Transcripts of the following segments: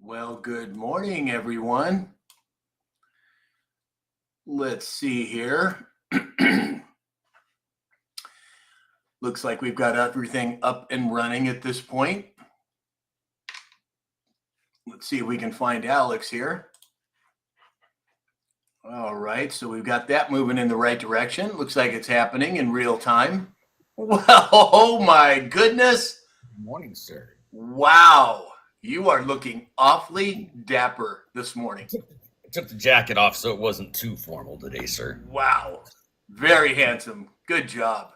Well, good morning, everyone. Let's see here. Looks like we've got everything up and running at this point. Let's see if we can find Alex here. All right, so we've got that moving in the right direction. Looks like it's happening in real time. Well, oh my goodness. Good morning, sir. Wow, you are looking awfully dapper this morning. I took the jacket off so it wasn't too formal today, sir. Wow, very handsome. Good job.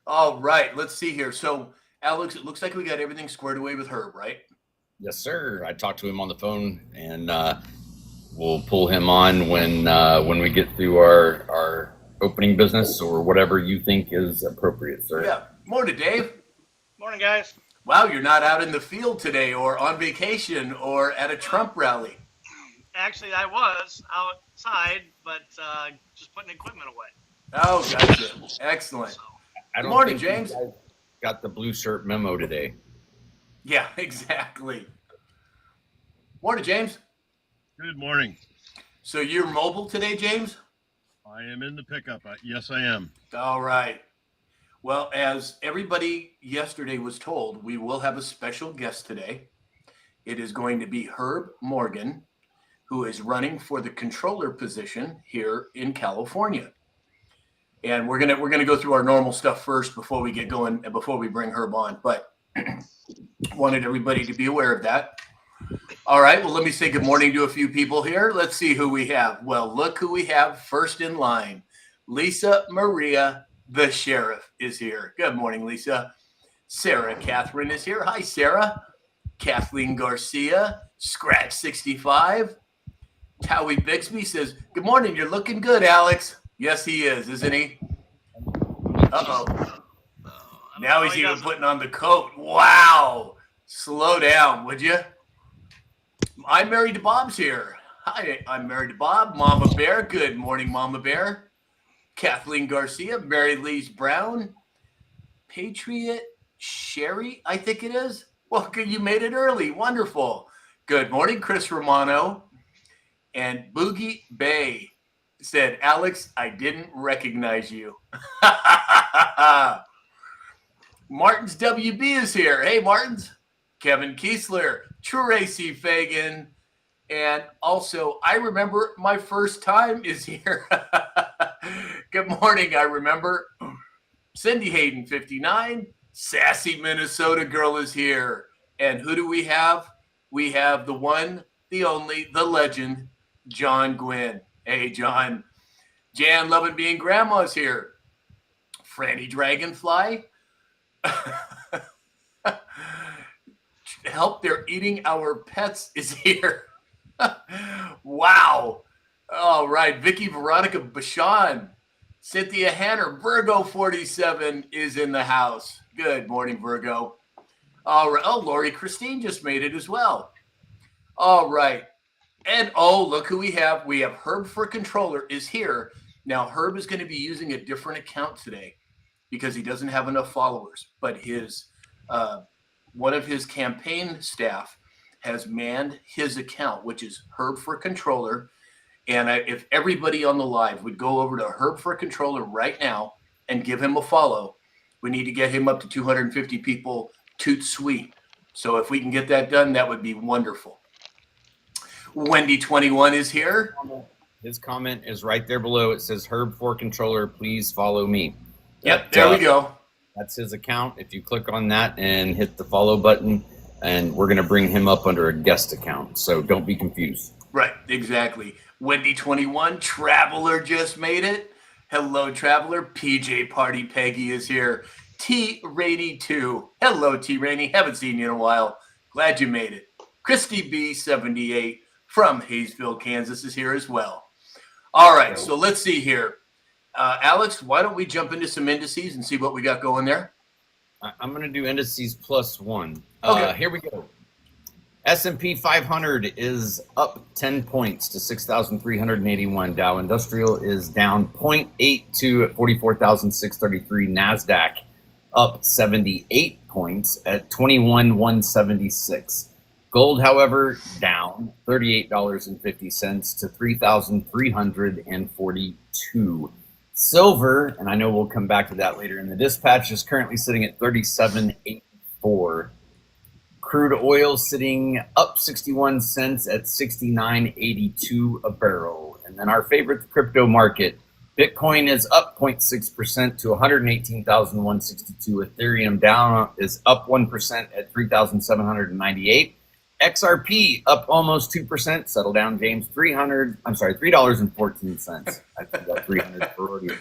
All right, let's see here. So, Alex, it looks like we got everything squared away with Herb, right? Yes, sir. I talked to him on the phone, and we'll pull him on when we get through our opening business or whatever you think is appropriate, sir. Yeah. Morning, Dave. Morning, guys. Wow, you're not out in the field today or on vacation or at a Trump rally. Actually, I was outside, but just putting equipment away. Oh, gotcha. Excellent. So, I don't Morning, think you James. guys got the blue shirt memo today. Yeah, exactly. Morning, James. Good morning. So you're mobile today, James? I am in the pickup. Yes, I am. All right. Well, as everybody yesterday was told, we will have a special guest today. It is going to be Herb Morgan, who is running for the controller position here in California. And we're gonna go through our normal stuff first before we get going and before we bring Herb on. But wanted everybody to be aware of that. All right. Well, let me say good morning to a few people here. Let's see who we have. Well, look who we have first in line. Lisa Maria, the sheriff, is here. Good morning, Lisa. Sarah Catherine is here. Hi, Sarah. Kathleen Garcia, Scratch 65. Towie Bixby says, good morning. You're looking good, Alex. Yes, he is, isn't he? Uh-oh. Now he's even putting on the coat. Wow. Slow down, would you? I'm married to Bob's here. Hi, I'm married to Bob. Mama Bear. Good morning, Mama Bear. Kathleen Garcia. Mary Lise Brown. Patriot Sherry, I think it is. Well, you made it early. Wonderful. Good morning, Chris Romano. And Boogie Bay said, Alex, I didn't recognize you. Martins WB is here. Hey, Martins. Kevin Kiesler, Tracy Fagan, and also I remember my first time is here. Good morning, I remember. Cindy Hayden, 59. Sassy Minnesota girl is here. And who do we have? We have the one, the only, the legend, John Gwynn. Hey, John. Jan Lovin' Being Grandma's here. Franny Dragonfly. Help, they're eating our pets is here. Wow. All right. Vicky Veronica Bashan. Cynthia Hanner. Virgo 47 is in the house. Good morning, Virgo. All right. Oh, Lori Christine just made it as well. All right. And oh, look who we have. We have Herb for Controller is here. Now, Herb is going to be using a different account today because he doesn't have enough followers, but his one of his campaign staff has manned his account, which is Herb for Controller. And if everybody on the live would go over to Herb for Controller right now and give him a follow, we need to get him up to 250 people, toot sweet. So if we can get that done, that would be wonderful. Wendy21 is here. His comment is right there below. It says, Herb for Controller, please follow me. Yep, there we go. That's his account. If you click on that and hit the follow button, and we're going to bring him up under a guest account. So don't be confused. Right, exactly. Wendy21, Traveler just made it. Hello, Traveler. PJ Party Peggy is here. T Rainey 2. Hello, T Rainey. Haven't seen you in a while. Glad you made it. Christy B78 from Hayesville, Kansas is here as well. All right, so let's see here. Alex, why don't we jump into some indices and see what we got going there? I'm going to do indices plus one. Okay. Here we go. S&P 500 is up 10 points to 6,381. Dow Industrial is down 0.82 at 44,633. NASDAQ up 78 points at 21,176. Gold, however, down $38.50 to 3,342. Silver, and I know we'll come back to that later in the dispatch, is currently sitting at 37.84. Crude oil sitting up 61 cents at 69.82 a barrel. And then our favorite crypto market, Bitcoin is up 0.6% to 118,162. Ethereum down is up 1% at 3,798. XRP up almost 2%. Settle down, James. $3.14. I forgot 300 for You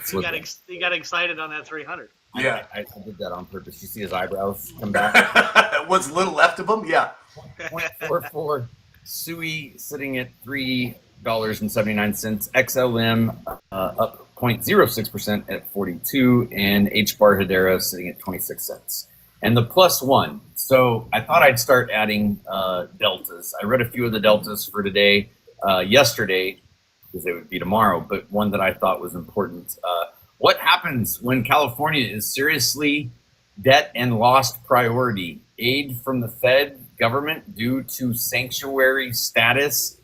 got excited on that 300. Yeah. I did that on purpose. You see his eyebrows come back? What's little left of them? Yeah. 0.44. Sui sitting at $3.79. XLM up 0.06% at 42, and HBAR Hedera sitting at 26 cents. And the plus one. So I thought I'd start adding deltas. I read a few of the deltas for today, yesterday, because they would be tomorrow, but one that I thought was important. What happens when California is seriously debt and lost priority? Aid from the Fed government due to sanctuary status,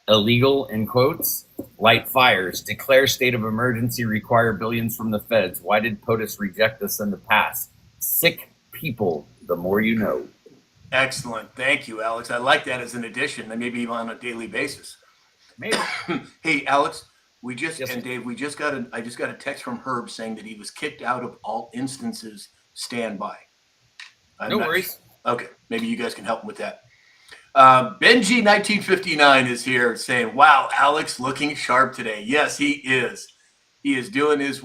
illegal in quotes, light fires, declare state of emergency, require billions from the feds. Why did POTUS reject this in the past? Sick people, the more you know. Excellent. Thank you, Alex. I like that as an addition, and maybe even on a daily basis. Maybe. Hey, Alex, Yes. and Dave, I just got a text from Herb saying that he was kicked out of all instances standby. No worries. Okay, maybe you guys can help him with that. Benji 1959 is here saying, "Wow, Alex looking sharp today." Yes, he is. He is doing his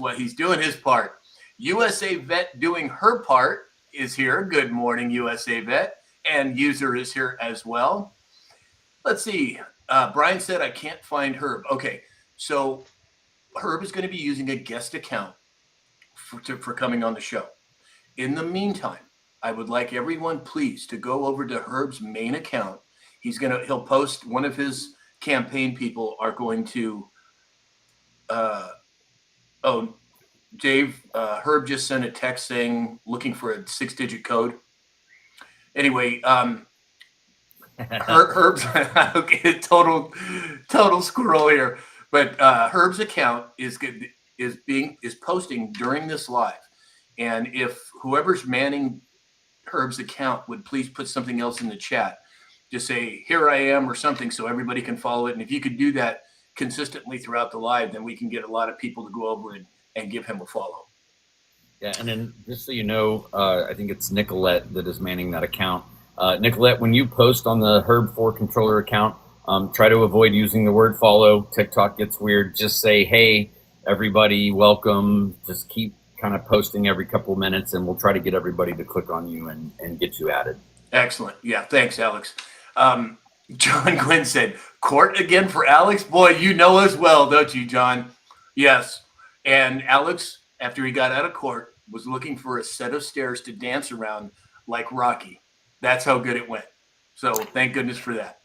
part. USA Vet doing her part is here. Good morning, USA Vet, and User is here as well. Let's see. Brian said I can't find Herb. Okay, so Herb is going to be using a guest account for coming on the show. In the meantime, I would like everyone, please, to go over to Herb's main account. He'll post, one of his campaign people are going to, Dave, Herb just sent a text saying, looking for a 6-digit code. Anyway, Herb's, okay, total squirrel here. But Herb's account is posting during this live. And if whoever's manning Herb's account would please put something else in the chat, just say "here I am" or something, so everybody can follow it. And if you could do that consistently throughout the live, then we can get a lot of people to go over and give him a follow. Yeah, and then just so you know, I think it's Nicolette that is manning that account. Nicolette, when you post on the Herb4 controller account, try to avoid using the word follow. TikTok gets weird. Just say, "Hey, everybody, welcome." Just keep kind of posting every couple of minutes, and we'll try to get everybody to click on you and get you added. Excellent. Yeah, thanks, Alex. John Quinn said, "Court again for Alex? Boy, you know us well, don't you, John?" Yes. And Alex, after he got out of court, was looking for a set of stairs to dance around like Rocky. That's how good it went. So thank goodness for that.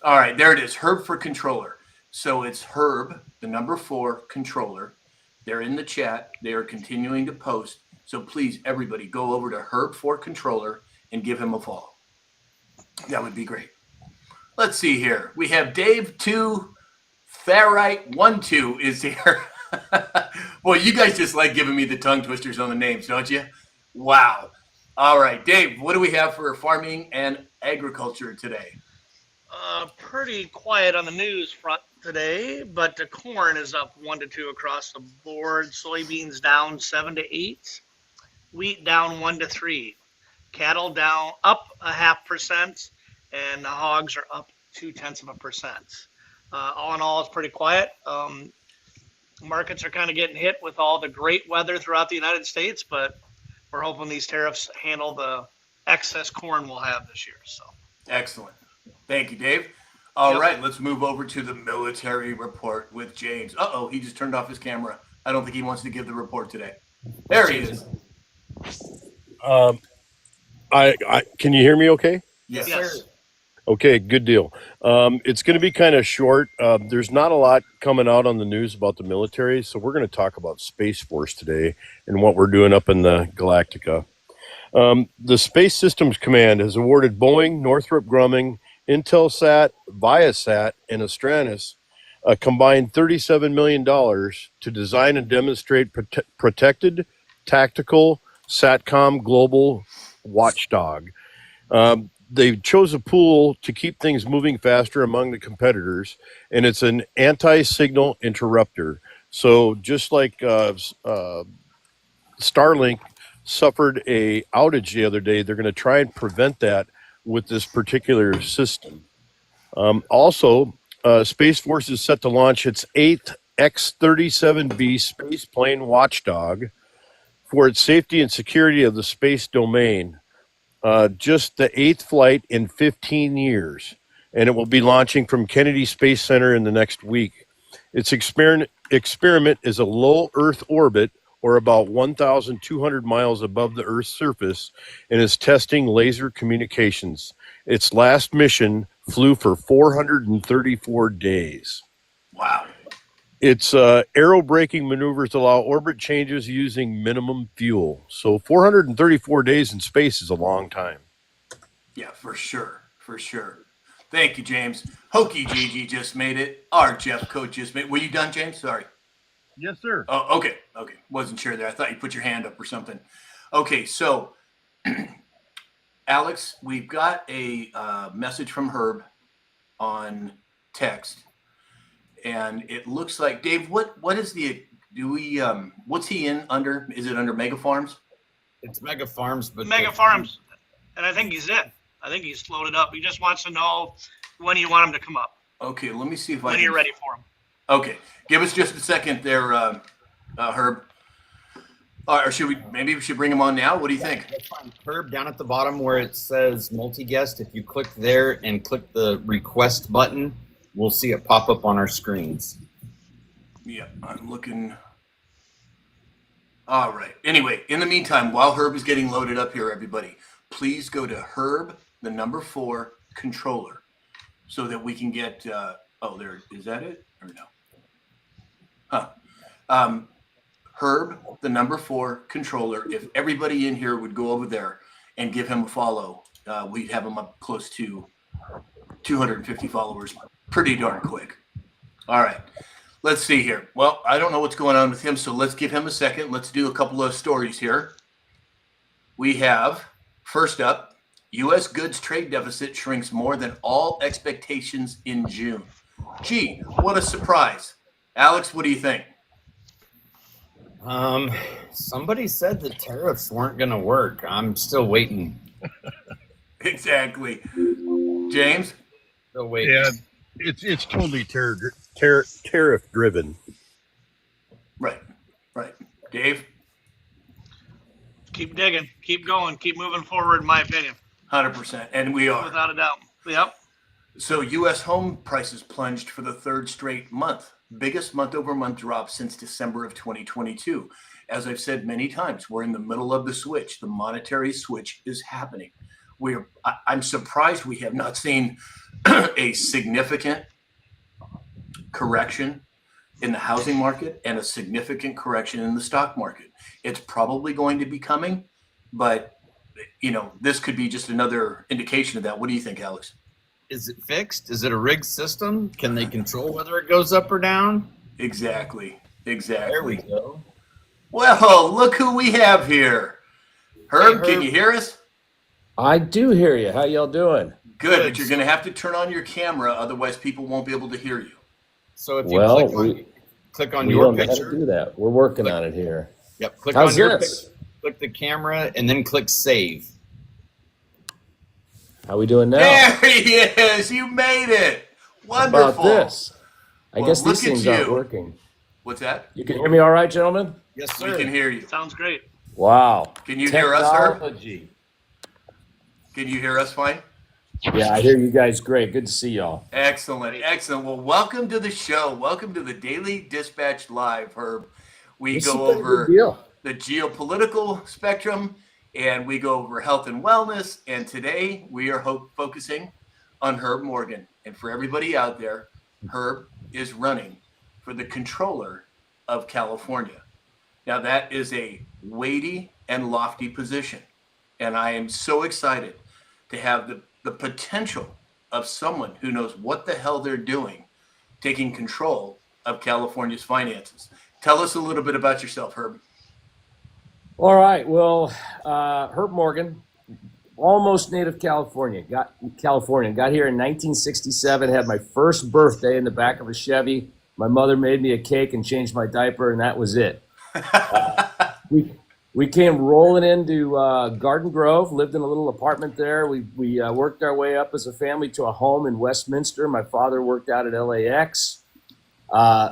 All right, there it is. Herb for controller. So it's Herb, the number 4 controller. They're in the chat. They are continuing to post. So please, everybody, go over to Herb4 controller and give him a follow. That would be great. Let's see here. We have Dave 2, Ferrite 12 is here. Boy, you guys just like giving me the tongue twisters on the names, don't you? Wow. All right, Dave, what do we have for farming and agriculture today? Pretty quiet on the news front today, but the corn is up 1 to 2 across the board. Soybeans down 7 to 8. Wheat down 1 to 3. Cattle down up 0.5%, and the hogs are up 0.2%. All in all, it's pretty quiet. Markets are kind of getting hit with all the great weather throughout the United States, but we're hoping these tariffs handle the excess corn we'll have this year. So excellent. Thank you, Dave. All right, let's move over to the military report with James. He just turned off his camera. I don't think he wants to give the report today. There he is. Can you hear me okay? Yes. Yes. Sir. Okay, good deal. It's going to be kind of short. There's not a lot coming out on the news about the military, so we're going to talk about Space Force today and what we're doing up in the Galactica. The Space Systems Command has awarded Boeing, Northrop Grumman, Intelsat, Viasat, and Astranis a combined $37 million to design and demonstrate protected tactical SATCOM global watchdog. They chose a pool to keep things moving faster among the competitors, and it's an anti-signal interrupter. So just like Starlink suffered a outage the other day, they're going to try and prevent that with this particular system. Also, Space Force is set to launch its 8th X-37B space plane watchdog for its safety and security of the space domain. Just the 8th flight in 15 years, and it will be launching from Kennedy Space Center in the next week. Its experiment is a low Earth orbit, or about 1,200 miles above the Earth's surface, and is testing laser communications. Its last mission flew for 434 days. Wow. Its aerobraking maneuvers allow orbit changes using minimum fuel. So 434 days in space is a long time. Yeah, for sure. For sure. Thank you, James. Hokey Gigi just made it. Our Jeff Coach just made it. Were you done, James? Sorry. Yes, sir. Oh, okay. Okay. Wasn't sure there. I thought you put your hand up or something. Okay. So, Alex, we've got a message from Herb on text. And it looks like, Dave, what is the, what's he in under? Is it under Mega Farms? It's Mega Farms, but Mega Farms, and I think he's in. I think he's loaded up. He just wants to know when you want him to come up. Okay, let me see if When you're ready for him. Okay, give us just a second there, Herb. Or should we should bring him on now? What do you think? That's fine. Herb, down at the bottom where it says multi-guest, if you click there and click the request button, we'll see it pop up on our screens. Yeah, I'm looking. All right. Anyway, in the meantime, while Herb is getting loaded up here, everybody, please go to Herb, the number 4 controller, so that we can get. There is that it or no? Herb, the number 4 controller. If everybody in here would go over there and give him a follow, we'd have him up close to 250 followers pretty darn quick. All right. Let's see here. Well, I don't know what's going on with him, so let's give him a second. Let's do a couple of stories here. We have, first up, U.S. goods trade deficit shrinks more than all expectations in June. Gee, what a surprise. Alex, what do you think? Somebody said the tariffs weren't going to work. I'm still waiting. Exactly. James? Still waiting. Yeah, it's totally tariff driven. Right. Dave? Keep digging. Keep going. Keep moving forward, in my opinion. 100%. And we are. Without a doubt. Yep. So U.S. home prices plunged for the 3rd straight month. Biggest month-over-month drop since December of 2022. As I've said many times, we're in the middle of the switch. The monetary switch is happening. I'm surprised we have not seen a significant correction in the housing market and a significant correction in the stock market. It's probably going to be coming, but this could be just another indication of that. What do you think, Alex? Is it fixed? Is it a rigged system? Can they control whether it goes up or down? Exactly. There we go. Well, look who we have here. Herb, Hey, Herb. can you hear us? I do hear you. How y'all doing? Good, but you're going to have to turn on your camera, otherwise people won't be able to hear you. So if you Well, click on we your don't know how to picture. do that. We're working on it here. Yep. Click How's on your this? picture. Click the camera and then click save. How we doing now? There he is. You made it. How Wonderful. about this? I Well, guess look these at things aren't you. working. What's that? You can hear me all right, gentlemen? Yes, We sir. can hear you. Sounds great. Wow. Can you hear us, Herb? Technology. Can you hear us fine? Yeah, I hear you guys great. Good to see y'all. Excellent. Well, welcome to the show. Welcome to the Daily Dispatch Live, Herb. We This has go been a over good deal. the geopolitical spectrum, and we go over health and wellness. And today we are focusing on Herb Morgan. And for everybody out there, Herb is running for the controller of California. Now, that is a weighty and lofty position. And I am so excited to have the potential of someone who knows what the hell they're doing taking control of California's finances. Tell us a little bit about yourself, Herb. All right. Well, Herb Morgan, almost native California. Got here in 1967. Had my first birthday in the back of a Chevy. My mother made me a cake and changed my diaper, and that was it. We came rolling into Garden Grove. Lived in a little apartment there. We worked our way up as a family to a home in Westminster. My father worked out at LAX.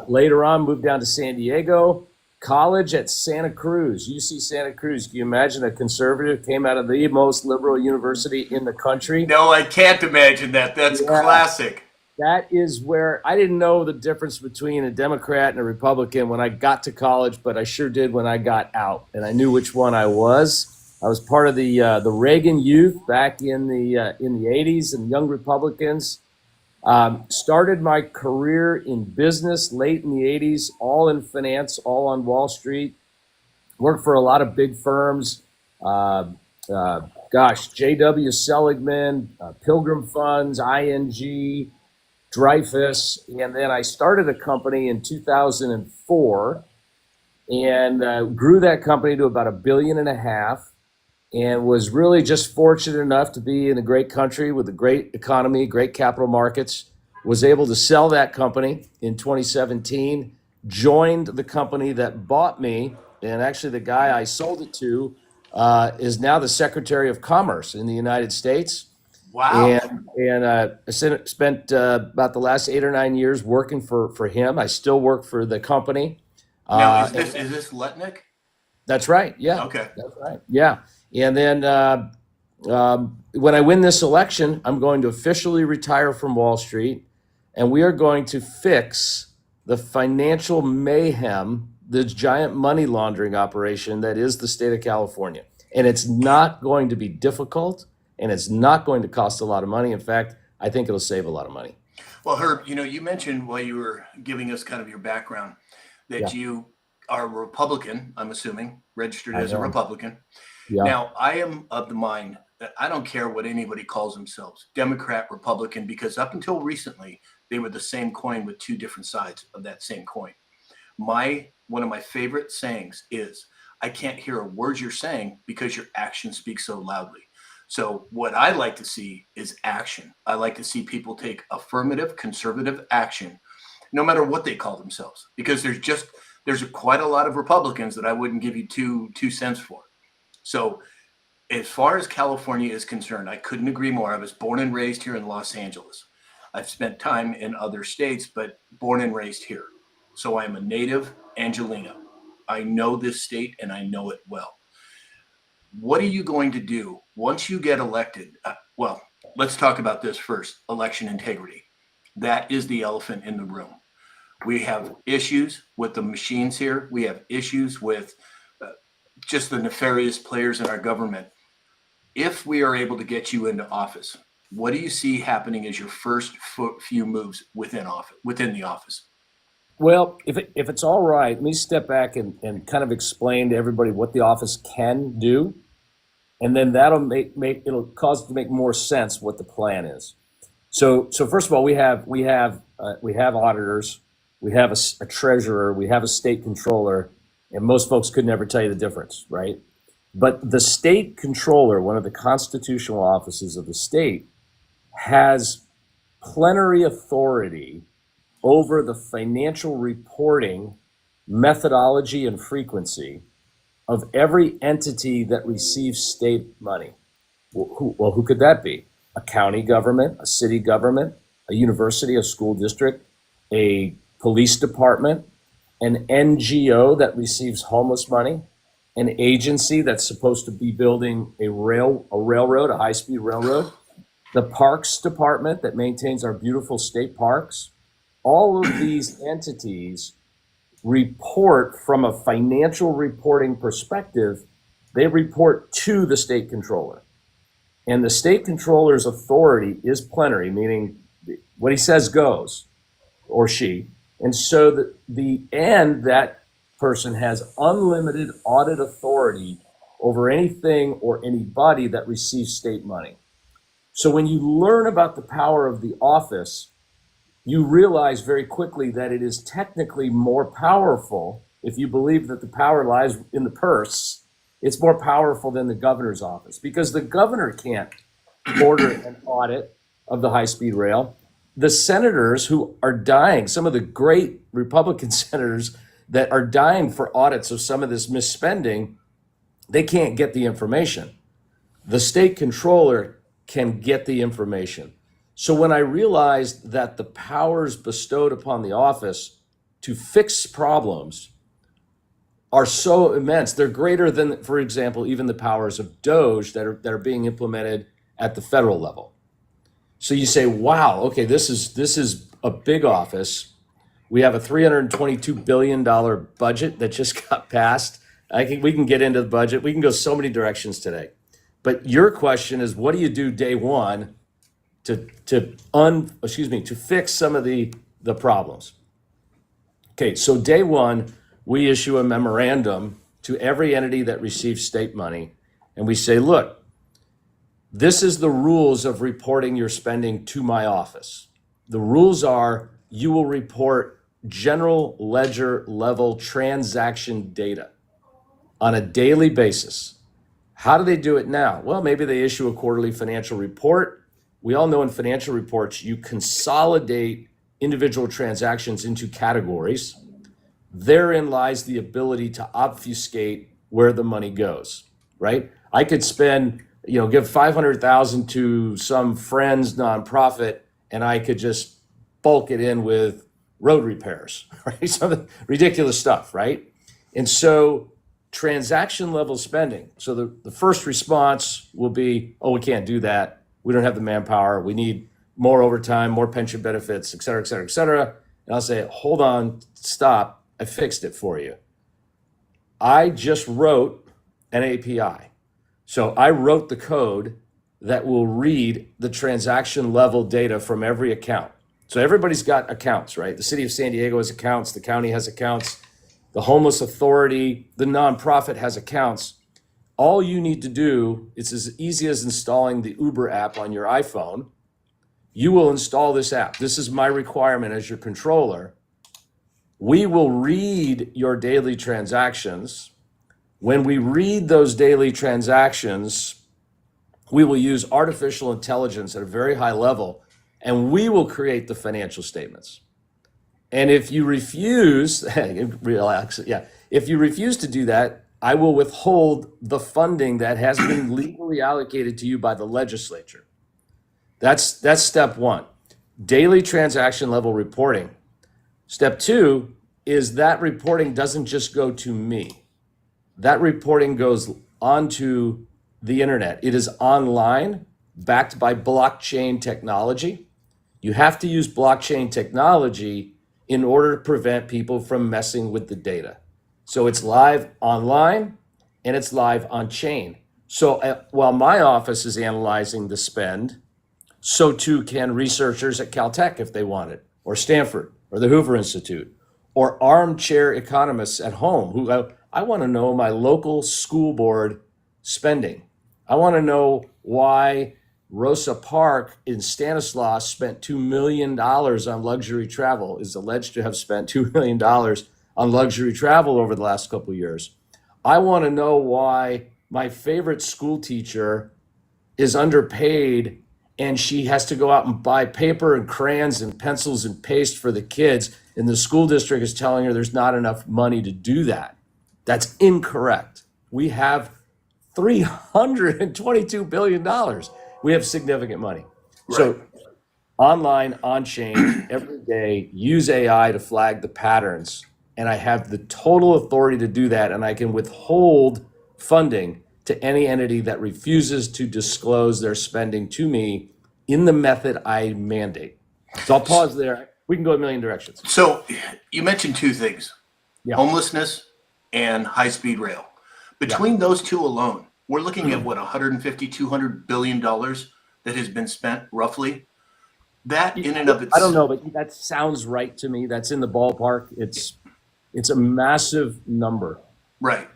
Later on, moved down to San Diego. College at Santa Cruz, UC Santa Cruz. Can you imagine a conservative came out of the most liberal university in the country? No, I can't imagine that. That's classic. That is where I didn't know the difference between a Democrat and a Republican when I got to college, but I sure did when I got out, and I knew which one I was. I was part of the Reagan Youth back in the 80s and Young Republicans. Started my career in business late in the 80s, all in finance, all on Wall Street. Worked for a lot of big firms. J.W. Seligman, Pilgrim Funds, ING, Dreyfus. And then I started a company in 2004 and grew that company to about $1.5 billion. And was really just fortunate enough to be in a great country with a great economy, great capital markets. Was able to sell that company in 2017, joined the company that bought me, and actually the guy I sold it to is now the Secretary of Commerce in the United States. Wow. And I spent about the last 8 or 9 years working for him. I still work for the company. Now, is this Letnick? That's right. Yeah. Okay. That's right. Yeah. And then when I win this election, I'm going to officially retire from Wall Street, and we are going to fix the financial mayhem, the giant money laundering operation that is the state of California. And it's not going to be difficult, and it's not going to cost a lot of money. In fact, I think it'll save a lot of money. Well, Herb, you mentioned while you were giving us kind of your background that you are a Republican, I'm assuming, registered as a Republican. Yeah. Now, I am of the mind that I don't care what anybody calls themselves, Democrat, Republican, because up until recently, they were the same coin with two different sides of that same coin. One of my favorite sayings is, I can't hear a word you're saying because your actions speak so loudly. So what I like to see is action. I like to see people take affirmative, conservative action, no matter what they call themselves, because there's quite a lot of Republicans that I wouldn't give you two cents for. So as far as California is concerned, I couldn't agree more. I was born and raised here in Los Angeles. I've spent time in other states, but born and raised here. So I'm a native Angelino. I know this state and I know it well. What are you going to do once you get elected? Well, let's talk about this first, election integrity. That is the elephant in the room. We have issues with the machines here. We have issues with just the nefarious players in our government. If we are able to get you into office, what do you see happening as your first few moves within the office? Well, if it's all right, let me step back and kind of explain to everybody what the office can do, and then that'll it'll cause it to make more sense what the plan is. So first of all, we have auditors, we have a treasurer, we have a state controller, and most folks could never tell you the difference, right? But the state controller, one of the constitutional offices of the state, has plenary authority over the financial reporting methodology and frequency of every entity that receives state money. Who could that be? A county government, a city government, a university, a school district, a police department, an NGO that receives homeless money, an agency that's supposed to be building a railroad, a high-speed railroad, the parks department that maintains our beautiful state parks. All of these entities report from a financial reporting perspective. They report to the state controller. And the state controller's authority is plenary, meaning what he says goes, or she. And so that person has unlimited audit authority over anything or anybody that receives state money. So when you learn about the power of the office, you realize very quickly that it is technically more powerful. If you believe that the power lies in the purse, it's more powerful than the governor's office, because the governor can't order an audit of the high-speed rail. The senators who are dying, some of the great Republican senators that are dying for audits of some of this misspending, they can't get the information. The state controller can get the information. So when I realized that the powers bestowed upon the office to fix problems are so immense, they're greater than, for example, even the powers of DOJ that are being implemented at the federal level. So you say, wow, okay, this is a big office. We have a $322 billion budget that just got passed. I think we can get into the budget. We can go so many directions today. But your question is, what do you do day one to fix some of the problems? Okay, so day one, we issue a memorandum to every entity that receives state money, and we say, look, this is the rules of reporting your spending to my office. The rules are you will report general ledger level transaction data on a daily basis. How do they do it now? Well, maybe they issue a quarterly financial report. We all know in financial reports, you consolidate individual transactions into categories. Therein lies the ability to obfuscate where the money goes, right? I could spend, give 500,000 to some friend's nonprofit, and I could just bulk it in with road repairs, right? Some ridiculous stuff, right? And so transaction level spending. So the first response will be, oh, we can't do that. We don't have the manpower. We need more overtime, more pension benefits, et cetera, et cetera, et cetera. And I'll say, hold on, stop. I fixed it for you. I just wrote an API. So I wrote the code that will read the transaction level data from every account. So everybody's got accounts, right? The city of San Diego has accounts, the county has accounts, the homeless authority, the nonprofit has accounts. All you need to do, it's as easy as installing the Uber app on your iPhone. You will install this app. This is my requirement as your controller. We will read your daily transactions. When we read those daily transactions, we will use artificial intelligence at a very high level, and we will create the financial statements. And if you refuse, if you refuse to do that, I will withhold the funding that has been legally allocated to you by the legislature. That's step one, daily transaction level reporting. Step two is that reporting doesn't just go to me. That reporting goes onto the internet. It is online, backed by blockchain technology. You have to use blockchain technology in order to prevent people from messing with the data. So it's live online and it's live on chain. So while my office is analyzing the spend, so too can researchers at Caltech if they want it, or Stanford, or the Hoover Institute, or armchair economists at home who I want to know my local school board spending. I want to know why Rosa Parks in Stanislaus spent $2 million on luxury travel, is alleged to have spent $2 million on luxury travel over the last couple of years. I want to know why my favorite school teacher is underpaid and she has to go out and buy paper and crayons and pencils and paste for the kids, and the school district is telling her there's not enough money to do that. That's incorrect. We have $322 billion. We have significant money. Right. So online, on chain, every day, use AI to flag the patterns. And I have the total authority to do that. And I can withhold funding to any entity that refuses to disclose their spending to me in the method I mandate. So I'll pause there. We can go a million directions. So you mentioned two things, Yeah. homelessness and high-speed rail. Between those two alone, we're looking at what, $150, $200 billion that has been spent roughly. That in and of itself. I don't know, but that sounds right to me. That's in the ballpark. It's a massive number. Right.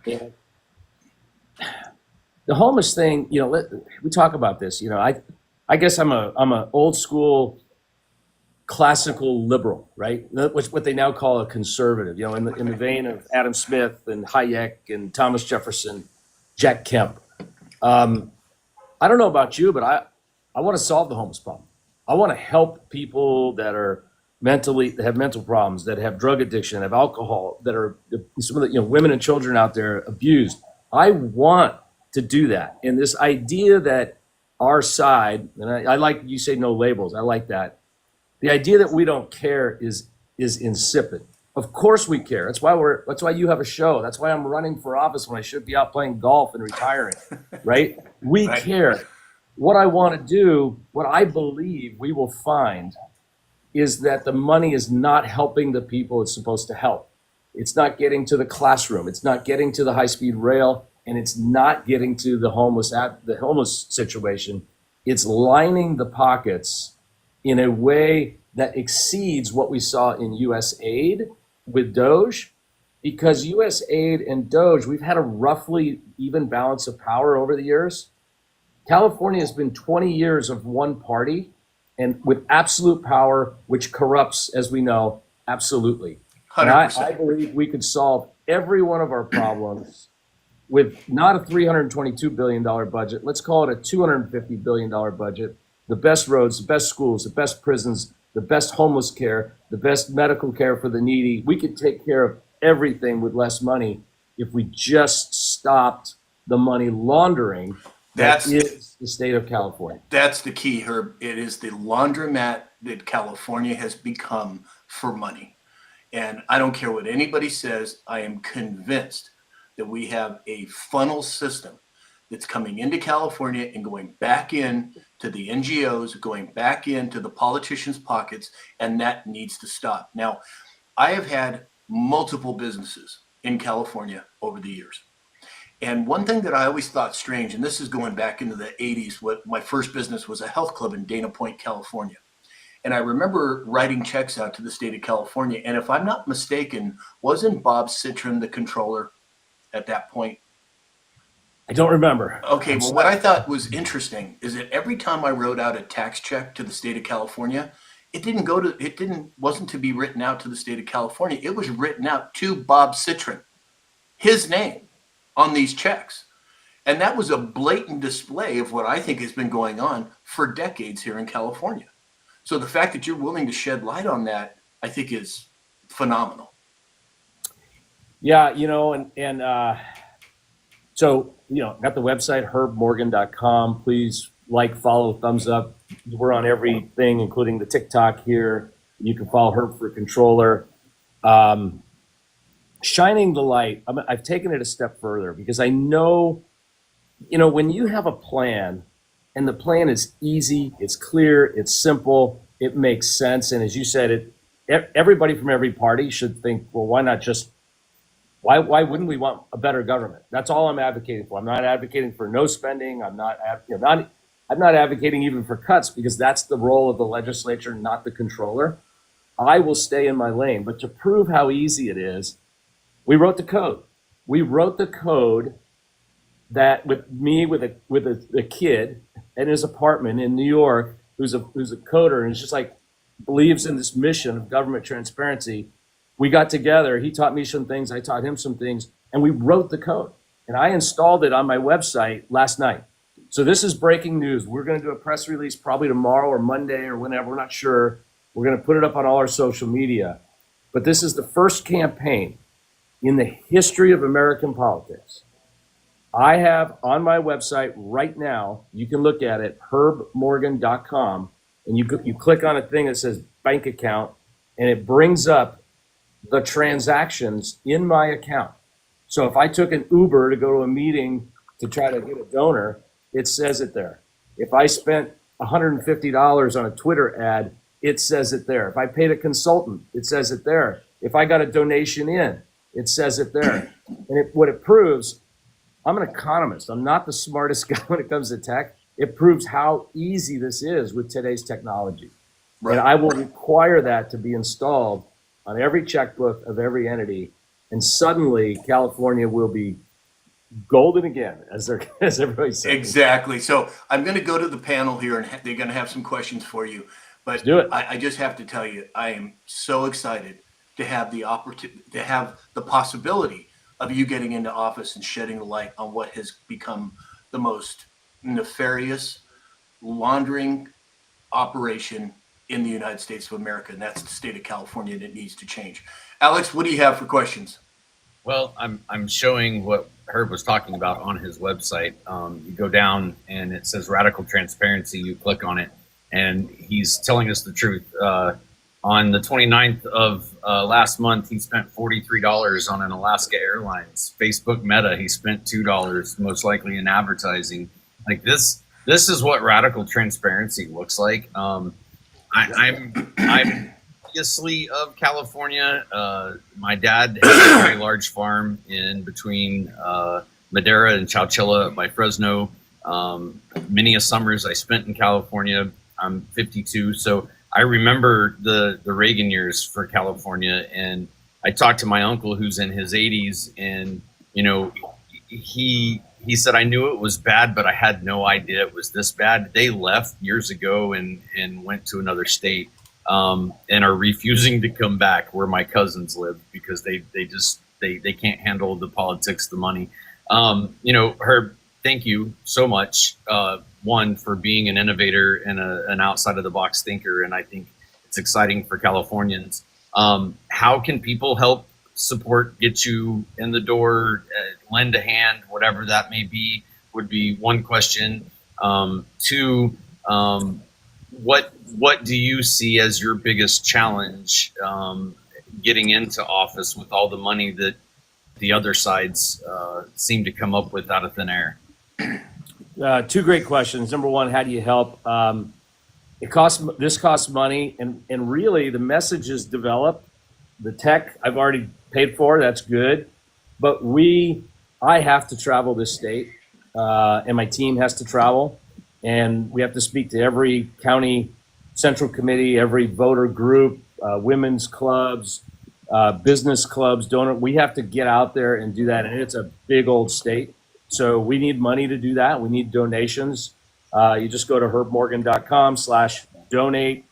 the homeless thing, we talk about this. I guess I'm a old school classical liberal, right? What they now call a conservative. In the vein of Adam Smith and Hayek and Thomas Jefferson, Jack Kemp. I don't know about you, but I want to solve the homeless problem. I want to help people that have mental problems, that have drug addiction, have alcohol, that are some of the women and children out there abused. I want to do that. And this idea that our side, and I like you say no labels, I like that. The idea that we don't care is insipid. Of course we care. That's why you have a show. That's why I'm running for office when I should be out playing golf and retiring, right? We Right. care. What I want to do, what I believe we will find is that the money is not helping the people it's supposed to help. It's not getting to the classroom. It's not getting to the high-speed rail, and it's not getting to the homeless situation. It's lining the pockets in a way that exceeds what we saw in U.S. aid with Doge, because U.S. aid and Doge, we've had a roughly even balance of power over the years. California has been 20 years of one party and with absolute power, which corrupts, as we know, absolutely. And 100%. I believe we could solve every one of our problems with not a $322 billion budget. Let's call it a $250 billion budget. The best roads, the best schools, the best prisons, the best homeless care, the best medical care for the needy. We could take care of everything with less money if we just stopped the money laundering that is the state of California. That's the key, Herb. It is the laundromat that California has become for money. And I don't care what anybody says, I am convinced that we have a funnel system that's coming into California and going back in to the NGOs, going back into the politicians' pockets, and that needs to stop. Now, I have had multiple businesses in California over the years. And one thing that I always thought strange, and this is going back into the 80s, what my first business was a health club in Dana Point, California. And I remember writing checks out to the state of California. And if I'm not mistaken, wasn't Bob Citron the controller at that point? I don't remember. Okay, well, what I thought was interesting is that every time I wrote out a tax check to the state of California, wasn't to be written out to the state of California. It was written out to Bob Citron, his name on these checks. And that was a blatant display of what I think has been going on for decades here in California. So the fact that you're willing to shed light on that, I think is phenomenal. Yeah, so, got the website, herbmorgan.com. Please like, follow, thumbs up. We're on everything, including the TikTok here. You can follow Herb for Controller. Shining the light, I've taken it a step further because I know, when you have a plan and the plan is easy, it's clear, it's simple, it makes sense. And as you said, everybody from every party should think, well, why wouldn't we want a better government? That's all I'm advocating for. I'm not advocating for no spending. I'm not advocating even for cuts because that's the role of the legislature, not the controller. I will stay in my lane. But to prove how easy it is, we wrote the code. We wrote the code that with a kid in his apartment in New York who's a coder and is just like believes in this mission of government transparency. We got together, he taught me some things, I taught him some things, and we wrote the code. And I installed it on my website last night. So this is breaking news. We're going to do a press release probably tomorrow or Monday or whenever, we're not sure. We're going to put it up on all our social media. But this is the first campaign in the history of American politics. I have on my website right now, you can look at it, herbmorgan.com, and you click on a thing that says bank account, and it brings up the transactions in my account. So if I took an Uber to go to a meeting to try to get a donor, it says it there. If I spent $150 on a Twitter ad, it says it there. If I paid a consultant, it says it there. If I got a donation in, it says it there. And what it proves, I'm an economist. I'm not the smartest guy when it comes to tech. It proves how easy this is with today's technology. Right. And I will require that to be installed on every checkbook of every entity. And suddenly California will be golden again, as everybody says. Exactly. So I'm going to go to the panel here, and they're going to have some questions for you. But Let's do it. I just have to tell you, I am so excited to have the opportunity, to have the possibility of you getting into office and shedding a light on what has become the most nefarious laundering operation in the United States of America, and that's the state of California, and it needs to change. Alex, what do you have for questions? Well, I'm showing what Herb was talking about on his website. You go down and it says radical transparency. You click on it, and he's telling us the truth. On the 29th of last month, he spent $43 on an Alaska Airlines. Facebook Meta, he spent $2, most likely in advertising. Like this is what radical transparency looks like. I'm obviously of California. My dad has a very large farm in between Madera and Chowchilla by Fresno. Many a summers I spent in California. I'm 52, so I remember the Reagan years for California, and I talked to my uncle who's in his 80s, and he said, I knew it was bad, but I had no idea it was this bad. They left years ago and went to another state, and are refusing to come back where my cousins live because they can't handle the politics, the money. Herb, thank you so much. One, for being an innovator and an outside of the box thinker. And I think it's exciting for Californians. How can people help support, get you in the door, lend a hand, whatever that may be, would be one question. Two, what do you see as your biggest challenge getting into office with all the money that the other sides seem to come up with out of thin air? Two great questions. Number one, how do you help? This costs money, and really the message is developed. The tech I've already paid for, that's good. But I have to travel this state, and my team has to travel, and we have to speak to every county central committee, every voter group, women's clubs, business clubs, donor. We have to get out there and do that, and it's a big old state. So we need money to do that. We need donations. You just go to herbmorgan.com/donate.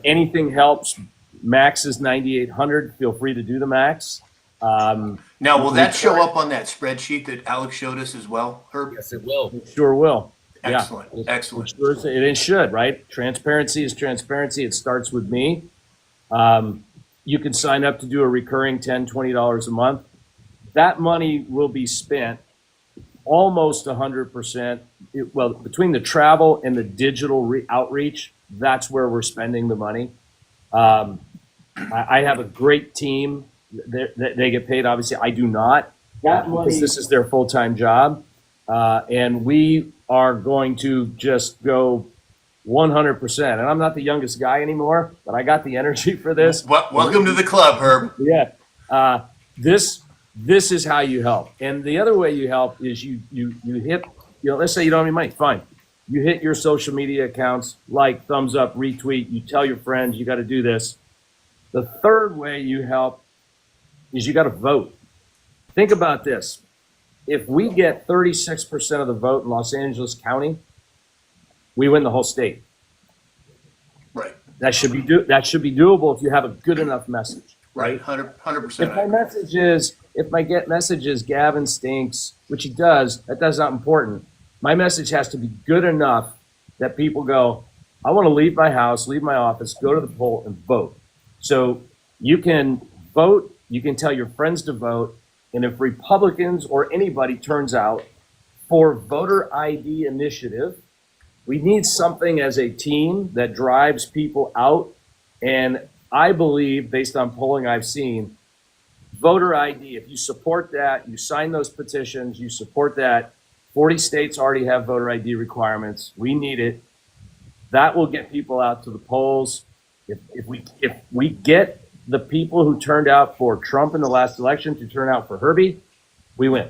Anything helps. Max is 9,800. Feel free to do the max. Now, will that show up on that spreadsheet that Alex showed us as well, Herb? Yes, it will. It sure will. Excellent. Yeah. Excellent. It should, right? Transparency is transparency. It starts with me. You can sign up to do a recurring $10, $20 a month. That money will be spent almost 100%. Between the travel and the digital outreach, that's where we're spending the money. I have a great team. They get paid. Obviously, I do not. Because this is their full-time job. And we are going to just go 100%. And I'm not the youngest guy anymore, but I got the energy for this. Welcome to the club, Herb. Yeah. This is how you help. And the other way you help is you hit, let's say you don't have any money. Fine. You hit your social media accounts, like, thumbs up, retweet. You tell your friends you got to do this. The third way you help is you got to vote. Think about this. If we get 36% of the vote in Los Angeles County, we win the whole state. Right. That should be doable if you have a good enough message. Right. 100%. If my message is Gavin stinks, which he does, that's not important. My message has to be good enough that people go, I want to leave my house, leave my office, go to the poll and vote. So you can vote, you can tell your friends to vote, and if Republicans or anybody turns out for voter ID initiative, we need something as a team that drives people out. And I believe, based on polling I've seen, voter ID, if you support that, you sign those petitions, you support that, 40 states already have voter ID requirements. We need it. That will get people out to the polls. If we get the people who turned out for Trump in the last election to turn out for Herbie, we win.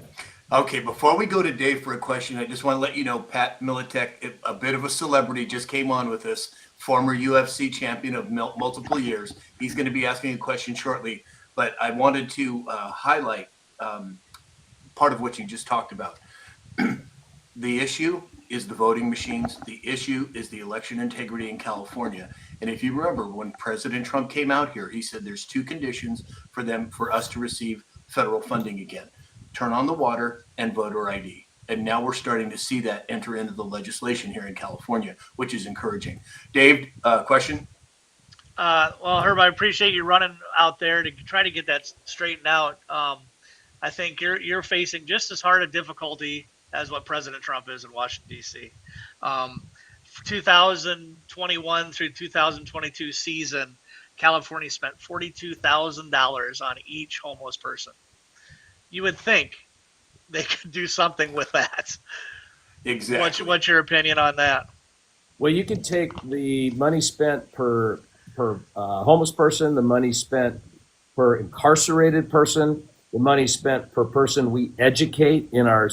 Okay, before we go to Dave for a question, I just want to let you know Pat Militek, a bit of a celebrity, just came on with us, former UFC champion of multiple years. He's going to be asking a question shortly, but I wanted to highlight part of what you just talked about. The issue is the voting machines. The issue is the election integrity in California. And if you remember, when President Trump came out here, he said there's two conditions for us to receive federal funding again: turn on the water and voter ID. And now we're starting to see that enter into the legislation here in California, which is encouraging. Dave, question? Well, Herb, I appreciate you running out there to try to get that straightened out. I think you're facing just as hard a difficulty as what President Trump is in Washington, D.C. 2021 through 2022 season, California spent $42,000 on each homeless person. You would think they could do something with that. Exactly. What's your opinion on that? Well, you could take the money spent per homeless person, the money spent per incarcerated person, the money spent per person we educate in our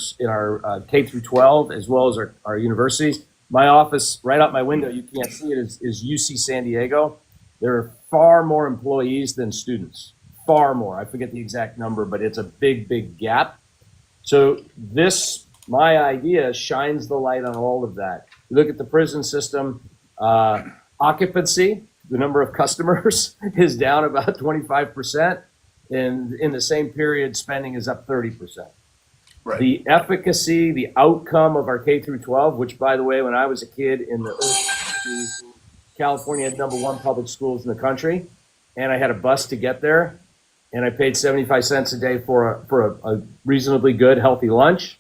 K through 12, as well as our universities. My office, right out my window, you can't see it, is UC San Diego. There are far more employees than students, far more. I forget the exact number, but it's a big, big gap. So my idea shines the light on all of that. You look at the prison system, occupancy, the number of customers is down about 25%. And in the same period, spending is up 30%. Right. The efficacy, the outcome of our K through 12, which, by the way, when I was a kid in the early 60s, California had #1 public schools in the country, and I had a bus to get there, and I paid 75 cents a day for a reasonably good, healthy lunch.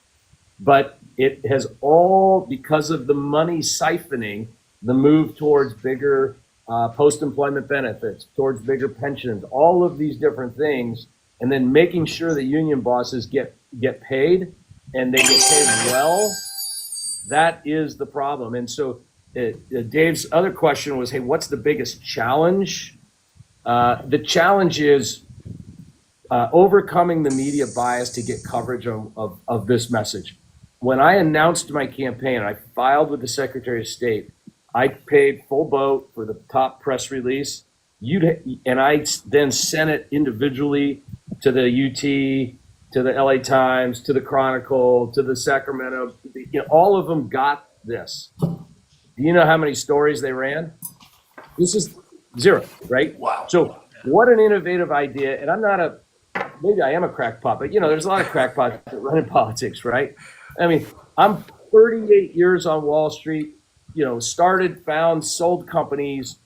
But it has all, because of the money siphoning, the move towards bigger post-employment benefits, towards bigger pensions, all of these different things, and then making sure that union bosses get paid, and they get paid well. That is the problem. And so Dave's other question was, hey, what's the biggest challenge? The challenge is overcoming the media bias to get coverage of this message. When I announced my campaign, I filed with the Secretary of State. I paid full boat for the top press release. And I then sent it individually to the UT, to the LA Times, to the Chronicle, to the Sacramento. All of them got this. Do you know how many stories they ran? This is 0, right? Wow. So what an innovative idea. And maybe I am a crackpot, but there's a lot of crackpots that run in politics, right? I mean, I'm 38 years on Wall Street, started, found, sold companies,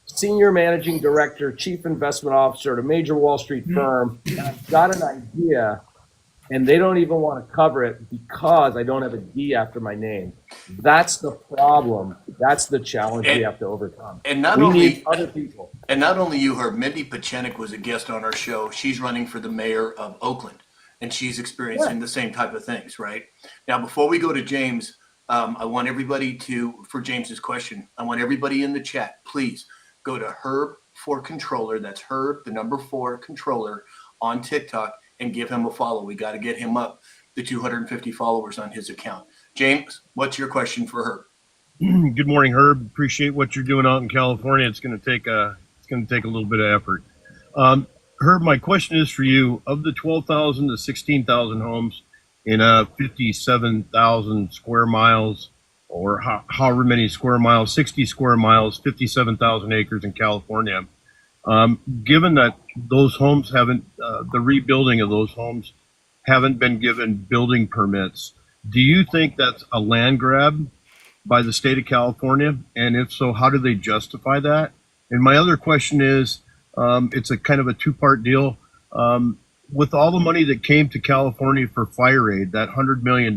senior managing director, chief investment officer at a major Wall Street firm. And I've got an idea, and they don't even want to cover it because I don't have a D after my name. That's the problem. That's the challenge we have to overcome. And we need other people. And not only you, Herb, Mindy Pachenik was a guest on our show. She's running for the mayor of Oakland, and she's experiencing the same type of things, right? Now, before we go to James, I want everybody for James's question, I want everybody in the chat, please go to Herb for Controller. That's Herb, the number 4 Controller on TikTok, and give him a follow. We got to get him up to 250 followers on his account. James, what's your question for Herb? Good morning, Herb. Appreciate what you're doing out in California. It's going to take a little bit of effort. Herb, my question is for you. Of the 12,000 to 16,000 homes in 57,000 square miles, or however many square miles, 60 square miles, 57,000 acres in California, given that those homes haven't, the rebuilding of those homes haven't been given building permits, do you think that's a land grab by the state of California? And if so, how do they justify that? And my other question is, it's a kind of a two-part deal. With all the money that came to California for fire aid, that $100 million,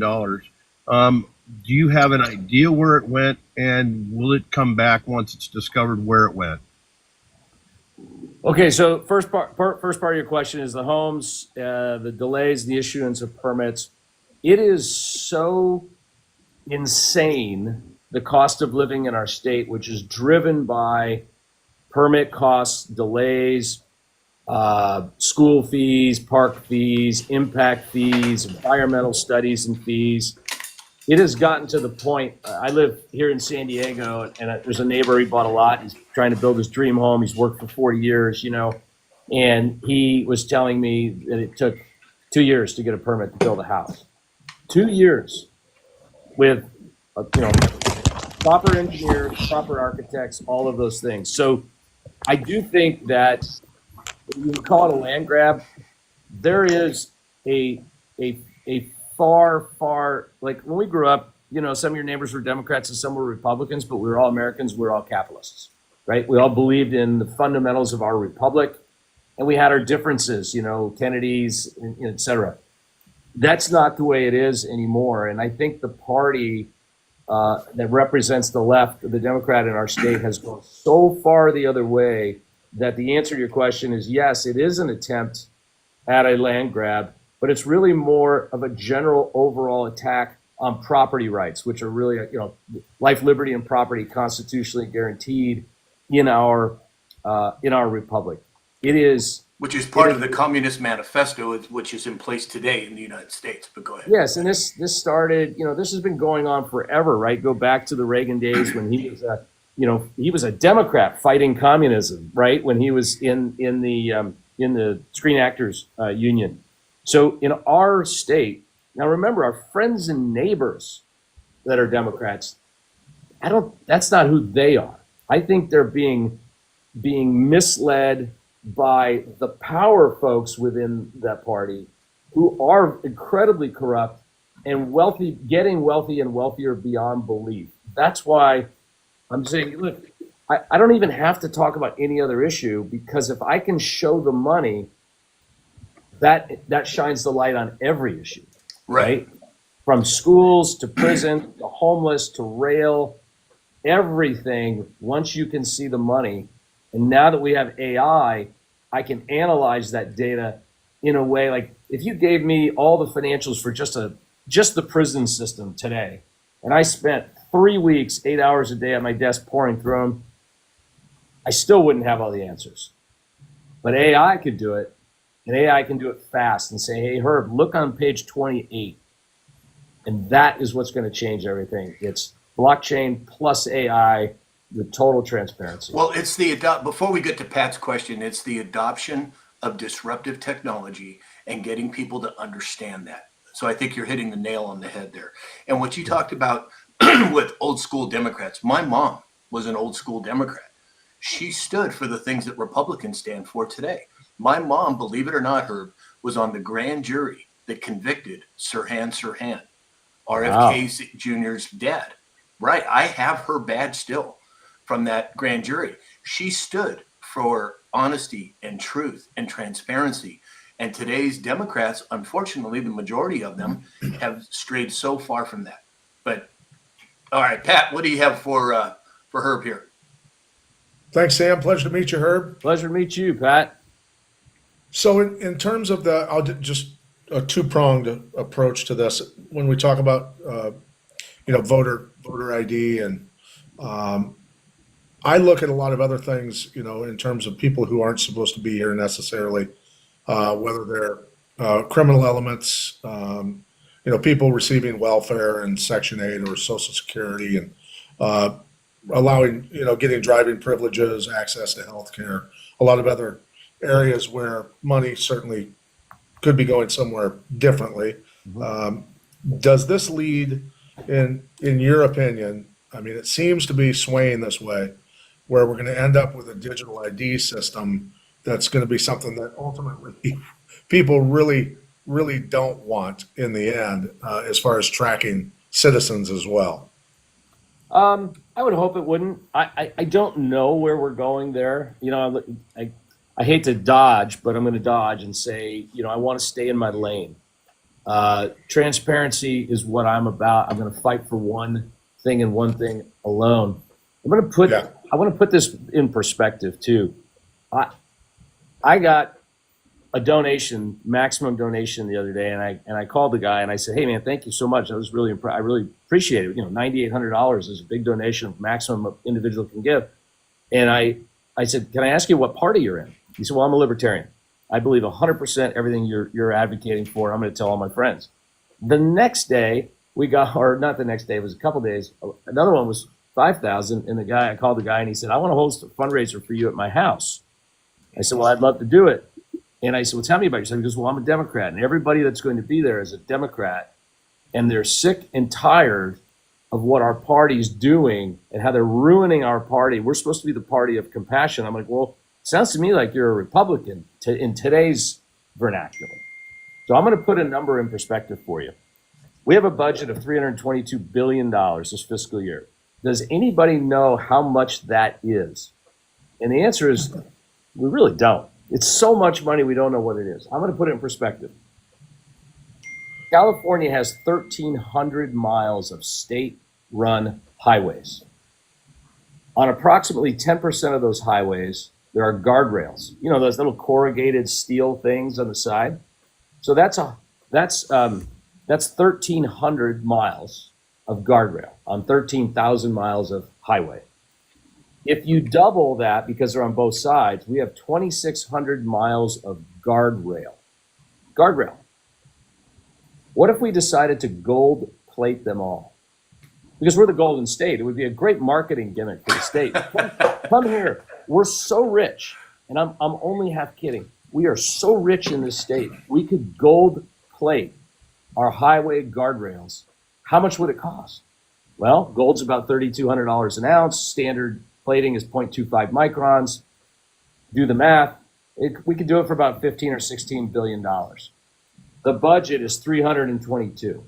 do you have an idea where it went, and will it come back once it's discovered where it went? Okay, so first part of your question is the homes, the delays, the issuance of permits. It is so insane, the cost of living in our state, which is driven by permit costs, delays, school fees, park fees, impact fees, environmental studies and fees. It has gotten to the point, I live here in San Diego, and there's a neighbor, he bought a lot. He's trying to build his dream home. He's worked for 40 years, and he was telling me that it took 2 years to get a permit to build a house. 2 years with, proper engineers, proper architects, all of those things. So I do think that you can call it a land grab. There is a far, like when we grew up, some of your neighbors were Democrats and some were Republicans, but we were all Americans. We were all capitalists, right? We all believed in the fundamentals of our republic, and we had our differences, Kennedy's, et cetera. That's not the way it is anymore. And I think the party that represents the left, the Democrat in our state, has gone so far the other way that the answer to your question is yes, it is an attempt at a land grab, but it's really more of a general overall attack on property rights, which are really, life, liberty, and property constitutionally guaranteed in our republic. It is, which is part of the Communist Manifesto, which is in place today in the United States. But go ahead. Yes, and this started, this has been going on forever, right? Go back to the Reagan days when he was a Democrat fighting communism, right? When he was in the Screen Actors Union. So in our state, now remember, our friends and neighbors that are Democrats, that's not who they are. I think they're being misled by the power folks within that party who are incredibly corrupt and wealthy, getting wealthy and wealthier beyond belief. That's why I'm saying, look, I don't even have to talk about any other issue, because if I can show the money, that shines the light on every issue. Right? From schools to prison to homeless to rail, everything, once you can see the money. And now that we have AI, I can analyze that data in a way like if you gave me all the financials for just the prison system today, and I spent 3 weeks, 8 hours a day at my desk pouring through them, I still wouldn't have all the answers. But AI could do it. And AI can do it fast and say, hey, Herb, look on page 28. And that is what's going to change everything. It's blockchain plus AI with total transparency. Well, it's before we get to Pat's question, it's the adoption of disruptive technology and getting people to understand that. So I think you're hitting the nail on the head there. And what you talked about with old school Democrats, my mom was an old school Democrat. She stood for the things that Republicans stand for today. My mom, believe it or not, Herb, was on the grand jury that convicted Sirhan Sirhan, RFK Jr.'s dad. Right. I have her badge still from that grand jury. She stood for honesty and truth and transparency. And today's Democrats, unfortunately, the majority of them have strayed so far from that. But all right, Pat, what do you have for Herb here? Thanks, Sam. Pleasure to meet you, Herb. Pleasure to meet you, Pat. So in terms of I'll just a two-pronged approach to this. When we talk about, voter ID, and I look at a lot of other things, in terms of people who aren't supposed to be here necessarily, whether they're criminal elements, people receiving welfare and Section 8 or Social Security, and allowing, getting driving privileges, access to health care, a lot of other areas where money certainly could be going somewhere differently. Does this lead, in your opinion, I mean, it seems to be swaying this way, where we're going to end up with a digital ID system that's going to be something that ultimately people really, really don't want in the end, as far as tracking citizens as well? I would hope it wouldn't. I don't know where we're going there. I hate to dodge, but I'm going to dodge and say, I want to stay in my lane. Transparency is what I'm about. I'm going to fight for one thing and one thing alone. I want to put this in perspective too. I got a donation, maximum donation the other day, and I called the guy and I said, "Hey man, thank you so much. I was really I really appreciate it. $9,800 is a big donation, maximum an individual can give." And I said, "Can I ask you what party you're in?" He said, "Well, I'm a libertarian. I believe 100% everything you're advocating for. I'm going to tell all my friends." The next day we got, or not the next day, it was a couple days. Another one was 5,000, and I called the guy and he said, "I want to host a fundraiser for you at my house." I said, "Well, I'd love to do it." And I said, well, tell me about yourself. He goes, well, I'm a Democrat. And everybody that's going to be there is a Democrat. And they're sick and tired of what our party's doing and how they're ruining our party. We're supposed to be the party of compassion. I'm like, well, it sounds to me like you're a Republican in today's vernacular. So I'm going to put a number in perspective for you. We have a budget of $322 billion this fiscal year. Does anybody know how much that is? And the answer is, we really don't. It's so much money, we don't know what it is. I'm going to put it in perspective. California has 1,300 miles of state-run highways. On approximately 10% of those highways, there are guardrails. You know, those little corrugated steel things on the side. So that's 1,300 miles of guardrail on 13,000 miles of highway. If you double that, because they're on both sides, we have 2,600 miles of guardrail. Guardrail. What if we decided to gold plate them all? Because we're the Golden State. It would be a great marketing gimmick for the state. Come here. We're so rich, and I'm only half kidding. We are so rich in this state. We could gold plate our highway guardrails. How much would it cost? Well, gold's about $3,200 an ounce. Standard plating is 0.25 microns. Do the math. We could do it for about $15 or $16 billion. The budget is 322.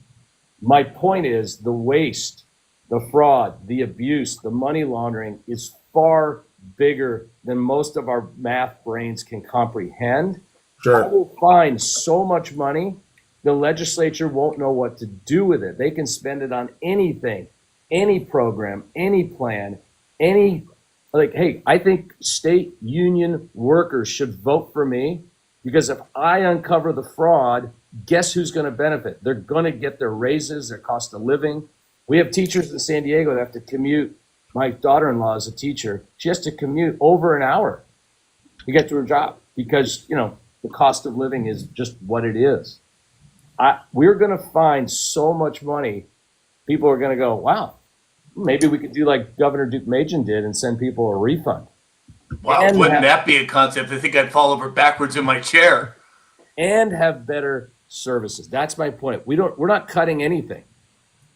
My point is the waste, the fraud, the abuse, the money laundering is far bigger than most of our math brains can comprehend. I Sure. will find so much money, the legislature won't know what to do with it. They can spend it on anything, any program, any plan, hey, I think state union workers should vote for me because if I uncover the fraud, guess who's going to benefit? They're going to get their raises, their cost of living. We have teachers in San Diego that have to commute. My daughter-in-law is a teacher. She has to commute over an hour to get to her job because, the cost of living is just what it is. We're going to find so much money. People are going to go, wow, maybe we could do like Governor Duke Majan did and send people a refund. Wow, And wouldn't that be a concept? I think I'd fall over backwards in my chair. And have better services. That's my point. We're not cutting anything.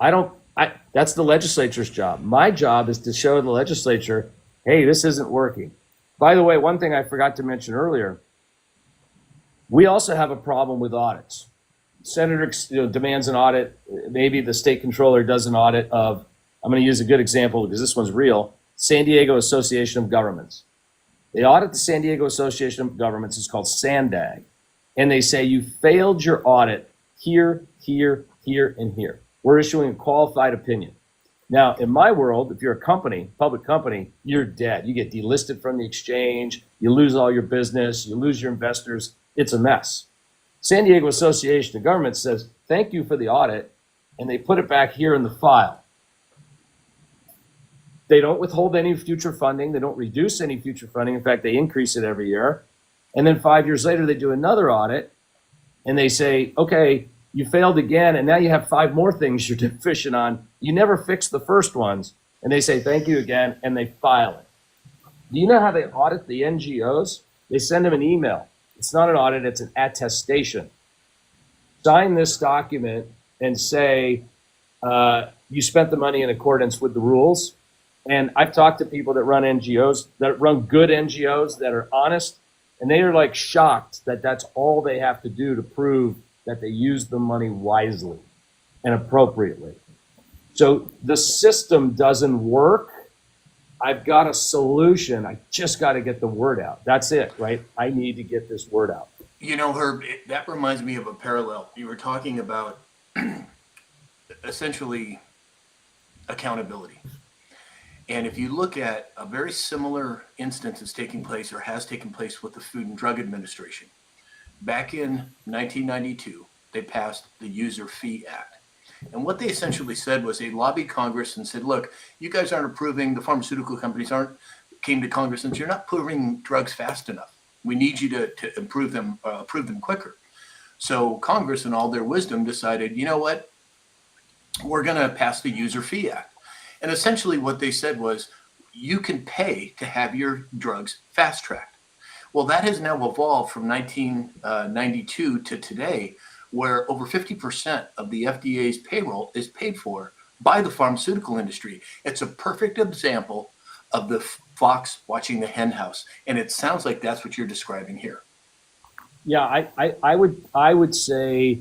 That's the legislature's job. My job is to show the legislature, hey, this isn't working. By the way, one thing I forgot to mention earlier, we also have a problem with audits. Senator demands an audit. Maybe the state controller does an audit of, I'm going to use a good example because this one's real, San Diego Association of Governments. They audit the San Diego Association of Governments. It's called SANDAG. And they say, you failed your audit here, here, here, and here. We're issuing a qualified opinion. Now, in my world, if you're a company, public company, you're dead. You get delisted from the exchange. You lose all your business. You lose your investors. It's a mess. San Diego Association of Governments says, thank you for the audit. And they put it back here in the file. They don't withhold any future funding. They don't reduce any future funding. In fact, they increase it every year. And then 5 years later, they do another audit and they say, okay, you failed again. And now you have 5 more things you're deficient on. You never fixed the first ones. And they say, thank you again. And they file it. Do you know how they audit the NGOs? They send them an email. It's not an audit. It's an attestation. Sign this document and say, you spent the money in accordance with the rules. And I've talked to people that run NGOs, that run good NGOs that are honest. And they are like shocked that that's all they have to do to prove that they use the money wisely and appropriately. So the system doesn't work. I've got a solution. I just got to get the word out. That's it, right? I need to get this word out. Herb, that reminds me of a parallel. You were talking about essentially accountability. And if you look at a very similar instance that's taking place or has taken place with the Food and Drug Administration, back in 1992, they passed the User Fee Act. And what they essentially said was they lobbied Congress and said, look, you guys aren't approving, the pharmaceutical companies came to Congress and said, you're not approving drugs fast enough. We need you to approve them quicker. So Congress, in all their wisdom, decided, you know what? We're going to pass the User Fee Act. And essentially what they said was, you can pay to have your drugs fast-tracked. Well, that has now evolved from 1992 to today, where over 50% of the FDA's payroll is paid for by the pharmaceutical industry. It's a perfect example of the fox watching the hen house. And it sounds like that's what you're describing here. Yeah, I would say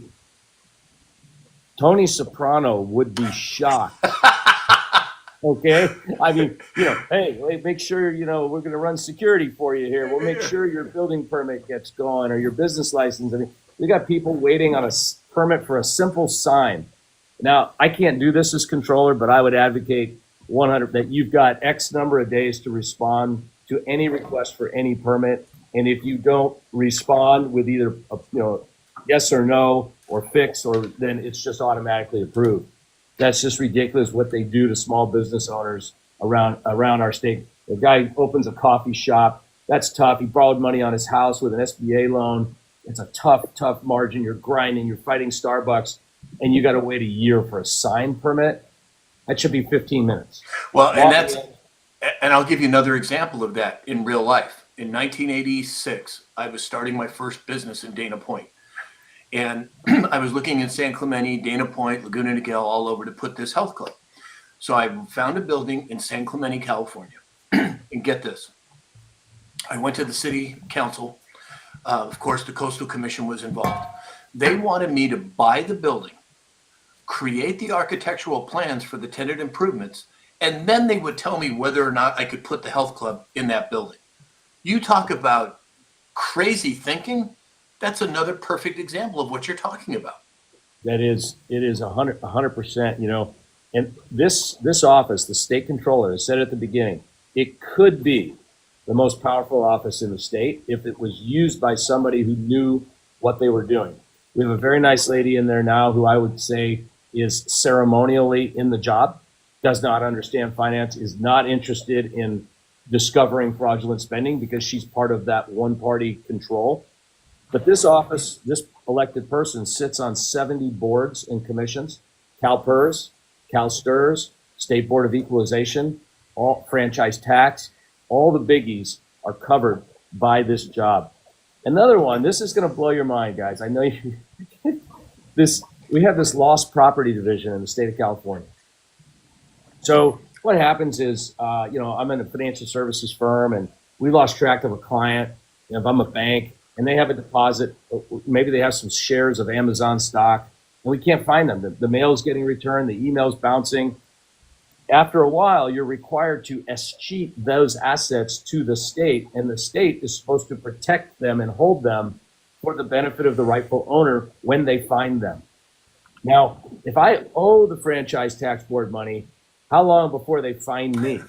Tony Soprano would be shocked. Okay, I mean, hey, make sure we're going to run security for you here. We'll make sure your building permit gets going or your business license. I mean, we got people waiting on a permit for a simple sign. Now, I can't do this as controller, but I would advocate 100 that you've got X number of days to respond to any request for any permit. And if you don't respond with either yes or no or fix, or then it's just automatically approved. That's just ridiculous what they do to small business owners around our state. The guy opens a coffee shop. That's tough. He borrowed money on his house with an SBA loan. It's a tough margin. You're grinding. You're fighting Starbucks, and you got to wait a year for a sign permit. That should be 15 minutes. Well, and I'll give you another example of that in real life. In 1986, I was starting my first business in Dana Point. And I was looking in San Clemente, Dana Point, Laguna Niguel, all over to put this health club. So I found a building in San Clemente, California. And get this. I went to the city council. Of course, the Coastal Commission was involved. They wanted me to buy the building, create the architectural plans for the tenant improvements, and then they would tell me whether or not I could put the health club in that building. You talk about crazy thinking. That's another perfect example of what you're talking about. It is 100%, and this office, the state controller, has said at the beginning, it could be the most powerful office in the state if it was used by somebody who knew what they were doing. We have a very nice lady in there now who I would say is ceremonially in the job, does not understand finance, is not interested in discovering fraudulent spending because she's part of that one-party control. But this office, this elected person sits on 70 boards and commissions, CalPERS, CalSTRS, State Board of Equalization, all franchise tax, all the biggies are covered by this job. Another one, this is going to blow your mind, guys. I know you, we have this lost property division in the state of California. So what happens is, I'm in a financial services firm and we lost track of a client. If I'm a bank, and they have a deposit, maybe they have some shares of Amazon stock, and we can't find them. The mail is getting returned, the email's bouncing. After a while, you're required to escheat those assets to the state, and the state is supposed to protect them and hold them for the benefit of the rightful owner when they find them. Now, if I owe the franchise tax board money, how long before they find me?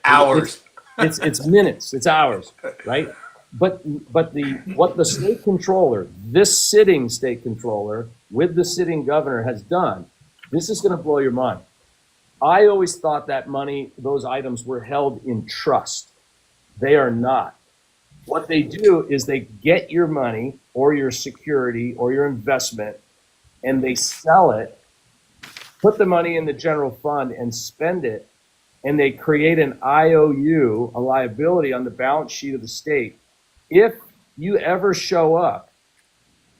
Hours. It's minutes, it's hours, right? But what the state controller, this sitting state controller with the sitting governor has done, this is going to blow your mind. I always thought that money, those items were held in trust. They are not. What they do is they get your money or your security or your investment and they sell it, put the money in the general fund and spend it, and they create an IOU, a liability on the balance sheet of the state. If you ever show up,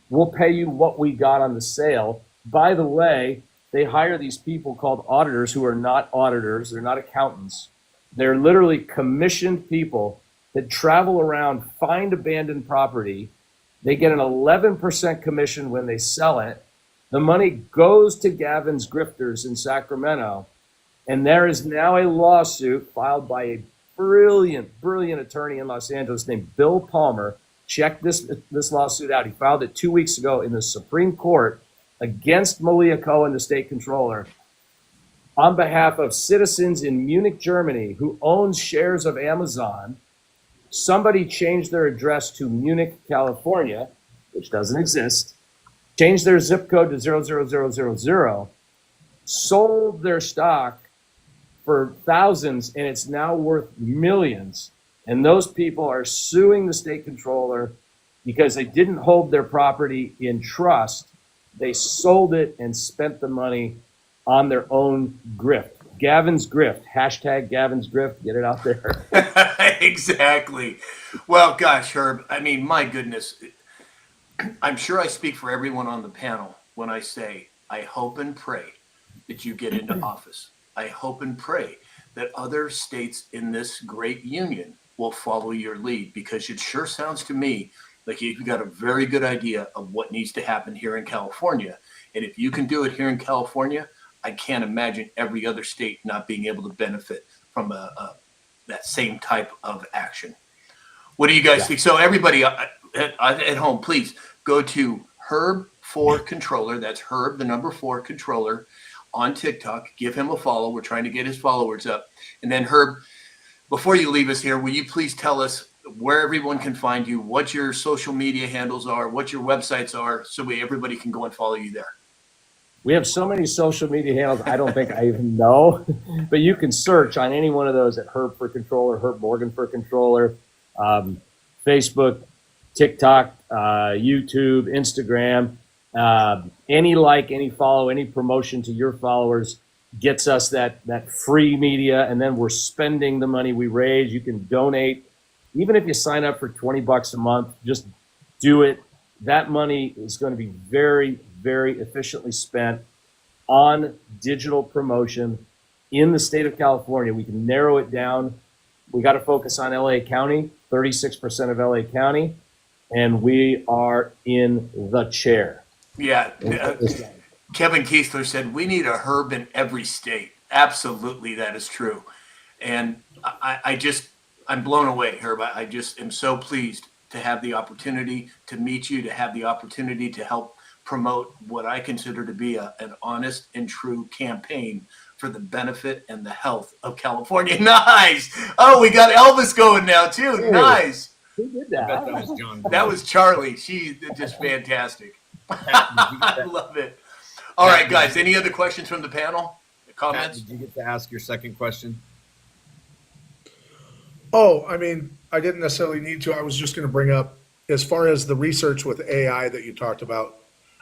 we'll pay you what we got on the sale. By the way, they hire these people called auditors who are not auditors. They're not accountants. They're literally commissioned people that travel around, find abandoned property. They get an 11% commission when they sell it. The money goes to Gavin's grifters in Sacramento. And there is now a lawsuit filed by a brilliant attorney in Los Angeles named Bill Palmer. Check this lawsuit out. He filed it 2 weeks ago in the Supreme Court against Malia Cohen, the state controller, on behalf of citizens in Munich, Germany, who owns shares of Amazon. Somebody changed their address to Munich, California, which doesn't exist, changed their zip code to 00000, sold their stock for thousands, and it's now worth millions. And those people are suing the state controller because they didn't hold their property in trust. They sold it and spent the money on their own grift. Gavin's Grift. Hashtag Gavin's Grift. Get it out there. Exactly. Well, gosh, Herb, I mean, my goodness, I'm sure I speak for everyone on the panel when I say I hope and pray that you get into office. I hope and pray that other states in this great union will follow your lead, because it sure sounds to me like you've got a very good idea of what needs to happen here in California. And if you can do it here in California, I can't imagine every other state not being able to benefit from that same type of action. What do you guys think? So everybody at home, please go to Herb4Controller. That's Herb, the number 4 controller on TikTok. Give him a follow. We're trying to get his followers up. And then Herb, before you leave us here, will you please tell us where everyone can find you, what your social media handles are, what your websites are, so everybody can go and follow you there? We have so many social media handles, I don't think I even know. But you can search on any one of those at Herb4Controller, Herb Morgan for Controller, Facebook, TikTok, YouTube, Instagram. Any follow, any promotion to your followers gets us that free media, and then we're spending the money we raise. You can donate. Even if you sign up for $20 a month, just do it. That money is going to be very, very efficiently spent on digital promotion in the state of California. We can narrow it down. We got to focus on LA County, 36% of LA County, and we are in the chair. Yeah. Kevin Keesler said, we need a Herb in every state. Absolutely, that is true. And I'm blown away, Herb. I just am so pleased to have the opportunity to meet you, to have the opportunity to help promote what I consider to be an honest and true campaign for the benefit and the health of California. Nice. Oh, we got Elvis going now too. Hey. Nice. Who did I bet that? that was John. That was Charlie. She's just fantastic. Pat, did you get I that? love it. All right, guys. Any other questions from the panel? Pat, Comments? did you get to ask your second question? Oh, I mean, I didn't necessarily need to. I was just going to bring up, as far as the research with AI that you talked about,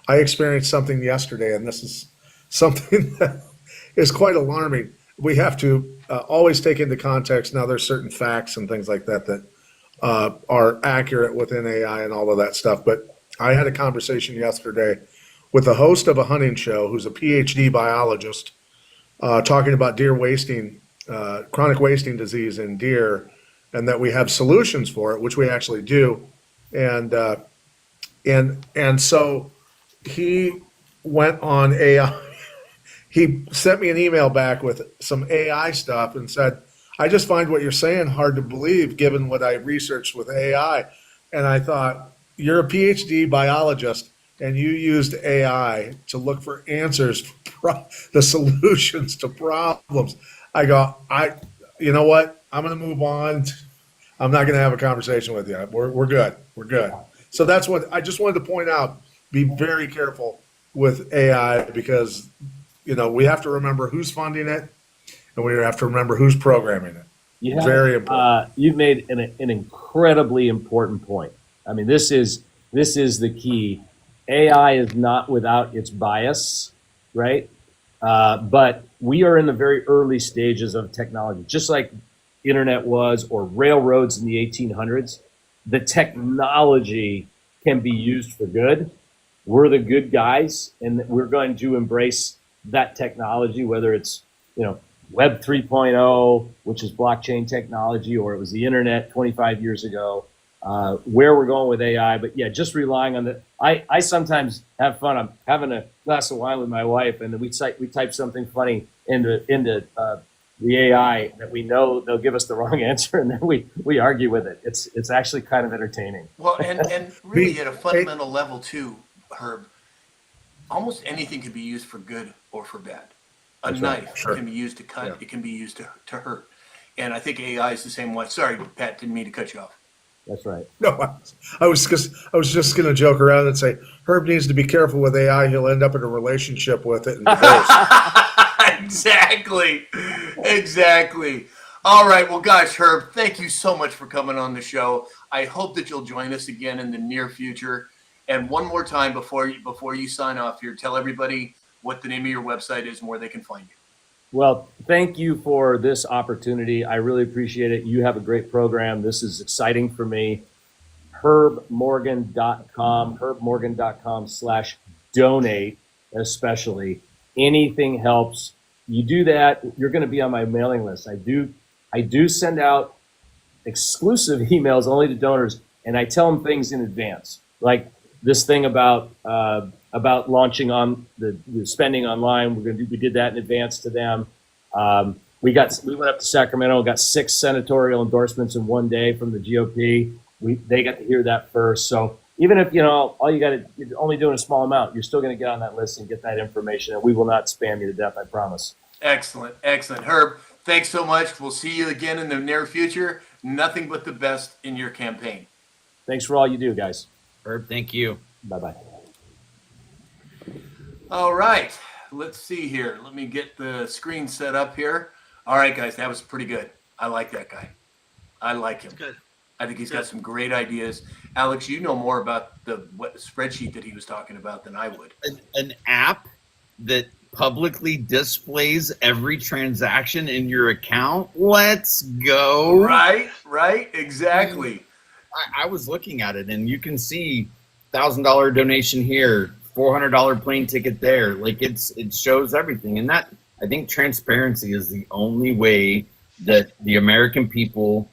I experienced something yesterday, and this is something that is quite alarming. We have to always take into context. Now, there's certain facts and things like that that are accurate within AI and all of that stuff. But I had a conversation yesterday with the host of a hunting show who's a PhD biologist talking about deer wasting, chronic wasting disease in deer, and that we have solutions for it, which we actually do. And so he went on AI. He sent me an email back with some AI stuff and said, I just find what you're saying hard to believe given what I researched with AI. And I thought, you're a PhD biologist and you used AI to look for answers, the solutions to problems. I go, you know what? I'm going to move on. I'm not going to have a conversation with you. We're good. We're good. So that's what I just wanted to point out. Be very careful with AI because, we have to remember who's funding it and we have to remember who's programming it. Very important. You've made an incredibly important point. I mean, this is the key. AI is not without its bias, right? But we are in the very early stages of technology, just like internet was or railroads in the 1800s. The technology can be used for good. We're the good guys, and we're going to embrace that technology, whether it's, Web 3.0, which is blockchain technology, or it was the internet 25 years ago, where we're going with AI. But yeah, just relying on the, I sometimes have fun. I'm having a glass of wine with my wife, and we type something funny into the AI that we know they'll give us the wrong answer, and then we argue with it. It's actually kind of entertaining. Well, and really at a fundamental level too, Herb, almost anything can be used for good or for bad. A knife can be used to cut. Yeah. It can be used to hurt. And I think AI is the same way. Sorry, Pat, didn't mean to cut you off. That's right. No, I was just going to joke around and say Herb needs to be careful with AI. He'll end up in a relationship with it and divorce. Exactly. All right. Well, gosh, Herb, thank you so much for coming on the show. I hope that you'll join us again in the near future. And one more time before you sign off here, tell everybody what the name of your website is and where they can find you. Well, thank you for this opportunity. I really appreciate it. You have a great program. This is exciting for me. herbmorgan.com/donate, especially. Anything helps. You do that, you're going to be on my mailing list. I do send out exclusive emails only to donors, and I tell them things in advance, like this thing about launching on the spending online. We did that in advance to them. We went up to Sacramento, got 6 senatorial endorsements in one day from the GOP. They got to hear that first. So even if you're only doing a small amount, you're still going to get on that list and get that information, and we will not spam you to death, I promise. Excellent. Herb, thanks so much. We'll see you again in the near future. Nothing but the best in your campaign. Thanks for all you do, guys. Herb, thank you. Bye-bye. All right. Let's see here. Let me get the screen set up here. All right, guys, that was pretty good. I like that guy. I like him. Good. I think he's got some great ideas. Alex, you know more about what spreadsheet that he was talking about than I would. An app that publicly displays every transaction in your account. Let's go. Right, exactly. I was looking at it, and you can see $1,000 donation here, $400 plane ticket there. Like it shows everything, and that, I think transparency is the only way that the American people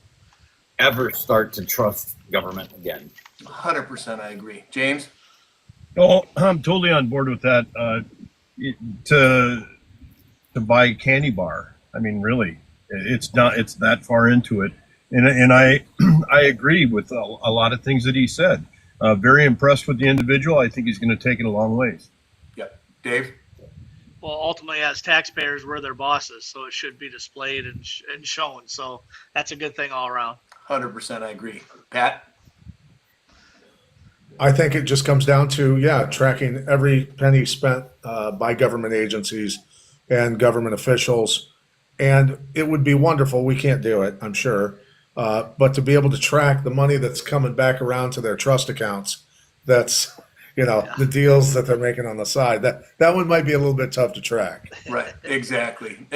ever start to trust government again. 100% I agree. James? Oh, I'm totally on board with that. To buy a candy bar, I mean, really, it's that far into it, and I I agree with a lot of things that he said. Very impressed with the individual. I think he's going to take it a long ways. Yep. Dave? Well, ultimately, as taxpayers, we're their bosses, so it should be displayed and shown. So that's a good thing all around. 100% I agree. Pat? I think it just comes down to, tracking every penny spent by government agencies and government officials. And it would be wonderful. We can't do it, I'm sure. But to be able to track the money that's coming back around to their trust accounts, that's, the deals that they're making on the side, that one might be a little bit tough to track. Right. Exactly.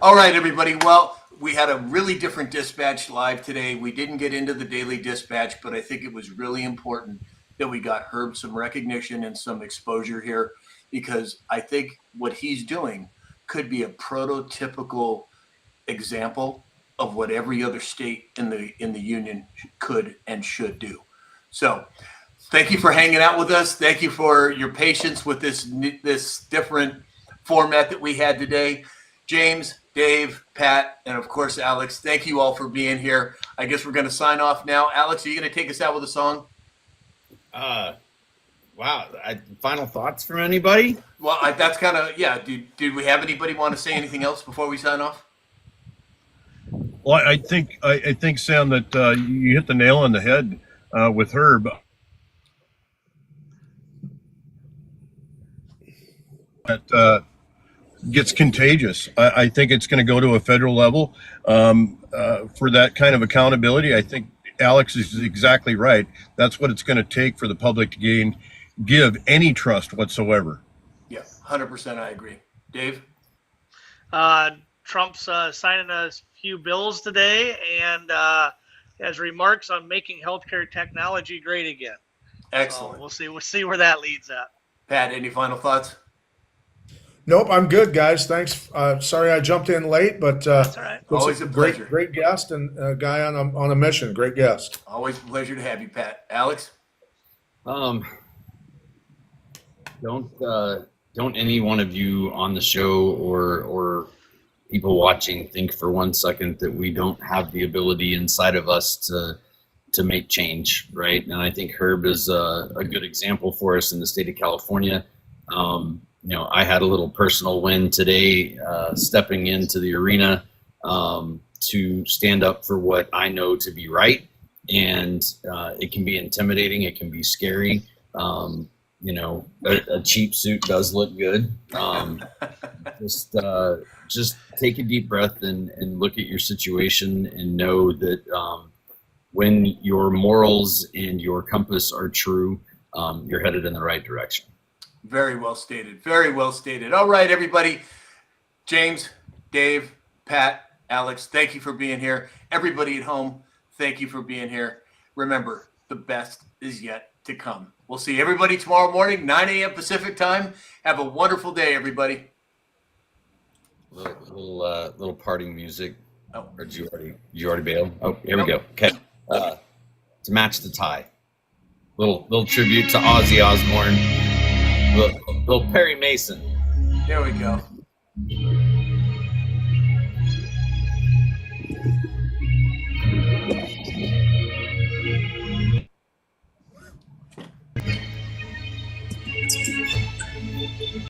All right, everybody. Well, we had a really different dispatch live today. We didn't get into the daily dispatch, but I think it was really important that we got Herb some recognition and some exposure here, because I think what he's doing could be a prototypical example of what every other state in the union could and should do. So thank you for hanging out with us. Thank you for your patience with this different format that we had today. James, Dave, Pat, and of course, Alex, thank you all for being here. I guess we're going to sign off now. Alex, are you going to take us out with a song? Wow. Final thoughts from anybody? Well, that's kind of, Did we have anybody want to say anything else before we sign off? Well, I think Sam, that you hit the nail on the head with Herb. That gets contagious. I think it's going to go to a federal level for that kind of accountability. I think Alex is exactly right. That's what it's going to take for the public to give any trust whatsoever. Yeah, 100% I agree. Dave? Trump's signing a few bills today and has remarks on making healthcare technology great again. Excellent. So we'll see where that leads at. Pat, any final thoughts? Nope, I'm good, guys. Thanks. Sorry I jumped in late, but That's all right. Always a pleasure. Great guest and a guy on a mission. Great guest. Always a pleasure to have you, Pat. Alex? Don't any one of you on the show or people watching think for one second that we don't have the ability inside of us to make change, right? And I think Herb is a good example for us in the state of California. I had a little personal win today, stepping into the arena to stand up for what I know to be right. And it can be intimidating. It can be scary. A cheap suit does look good. Just take a deep breath and look at your situation and know that when your morals and your compass are true, you're headed in the right direction. Very well stated. Very well stated. All right, everybody. James, Dave, Pat, Alex, thank you for being here. Everybody at home, thank you for being here. Remember, the best is yet to come. We'll see everybody tomorrow morning, 9 a.m. Pacific time. Have a wonderful day, everybody. Little parting music. Oh. Or did you already bail? Oh, here we Nope. go. Okay. To match the tie. Little tribute to Ozzy Osbourne. Little Perry Mason. There we go.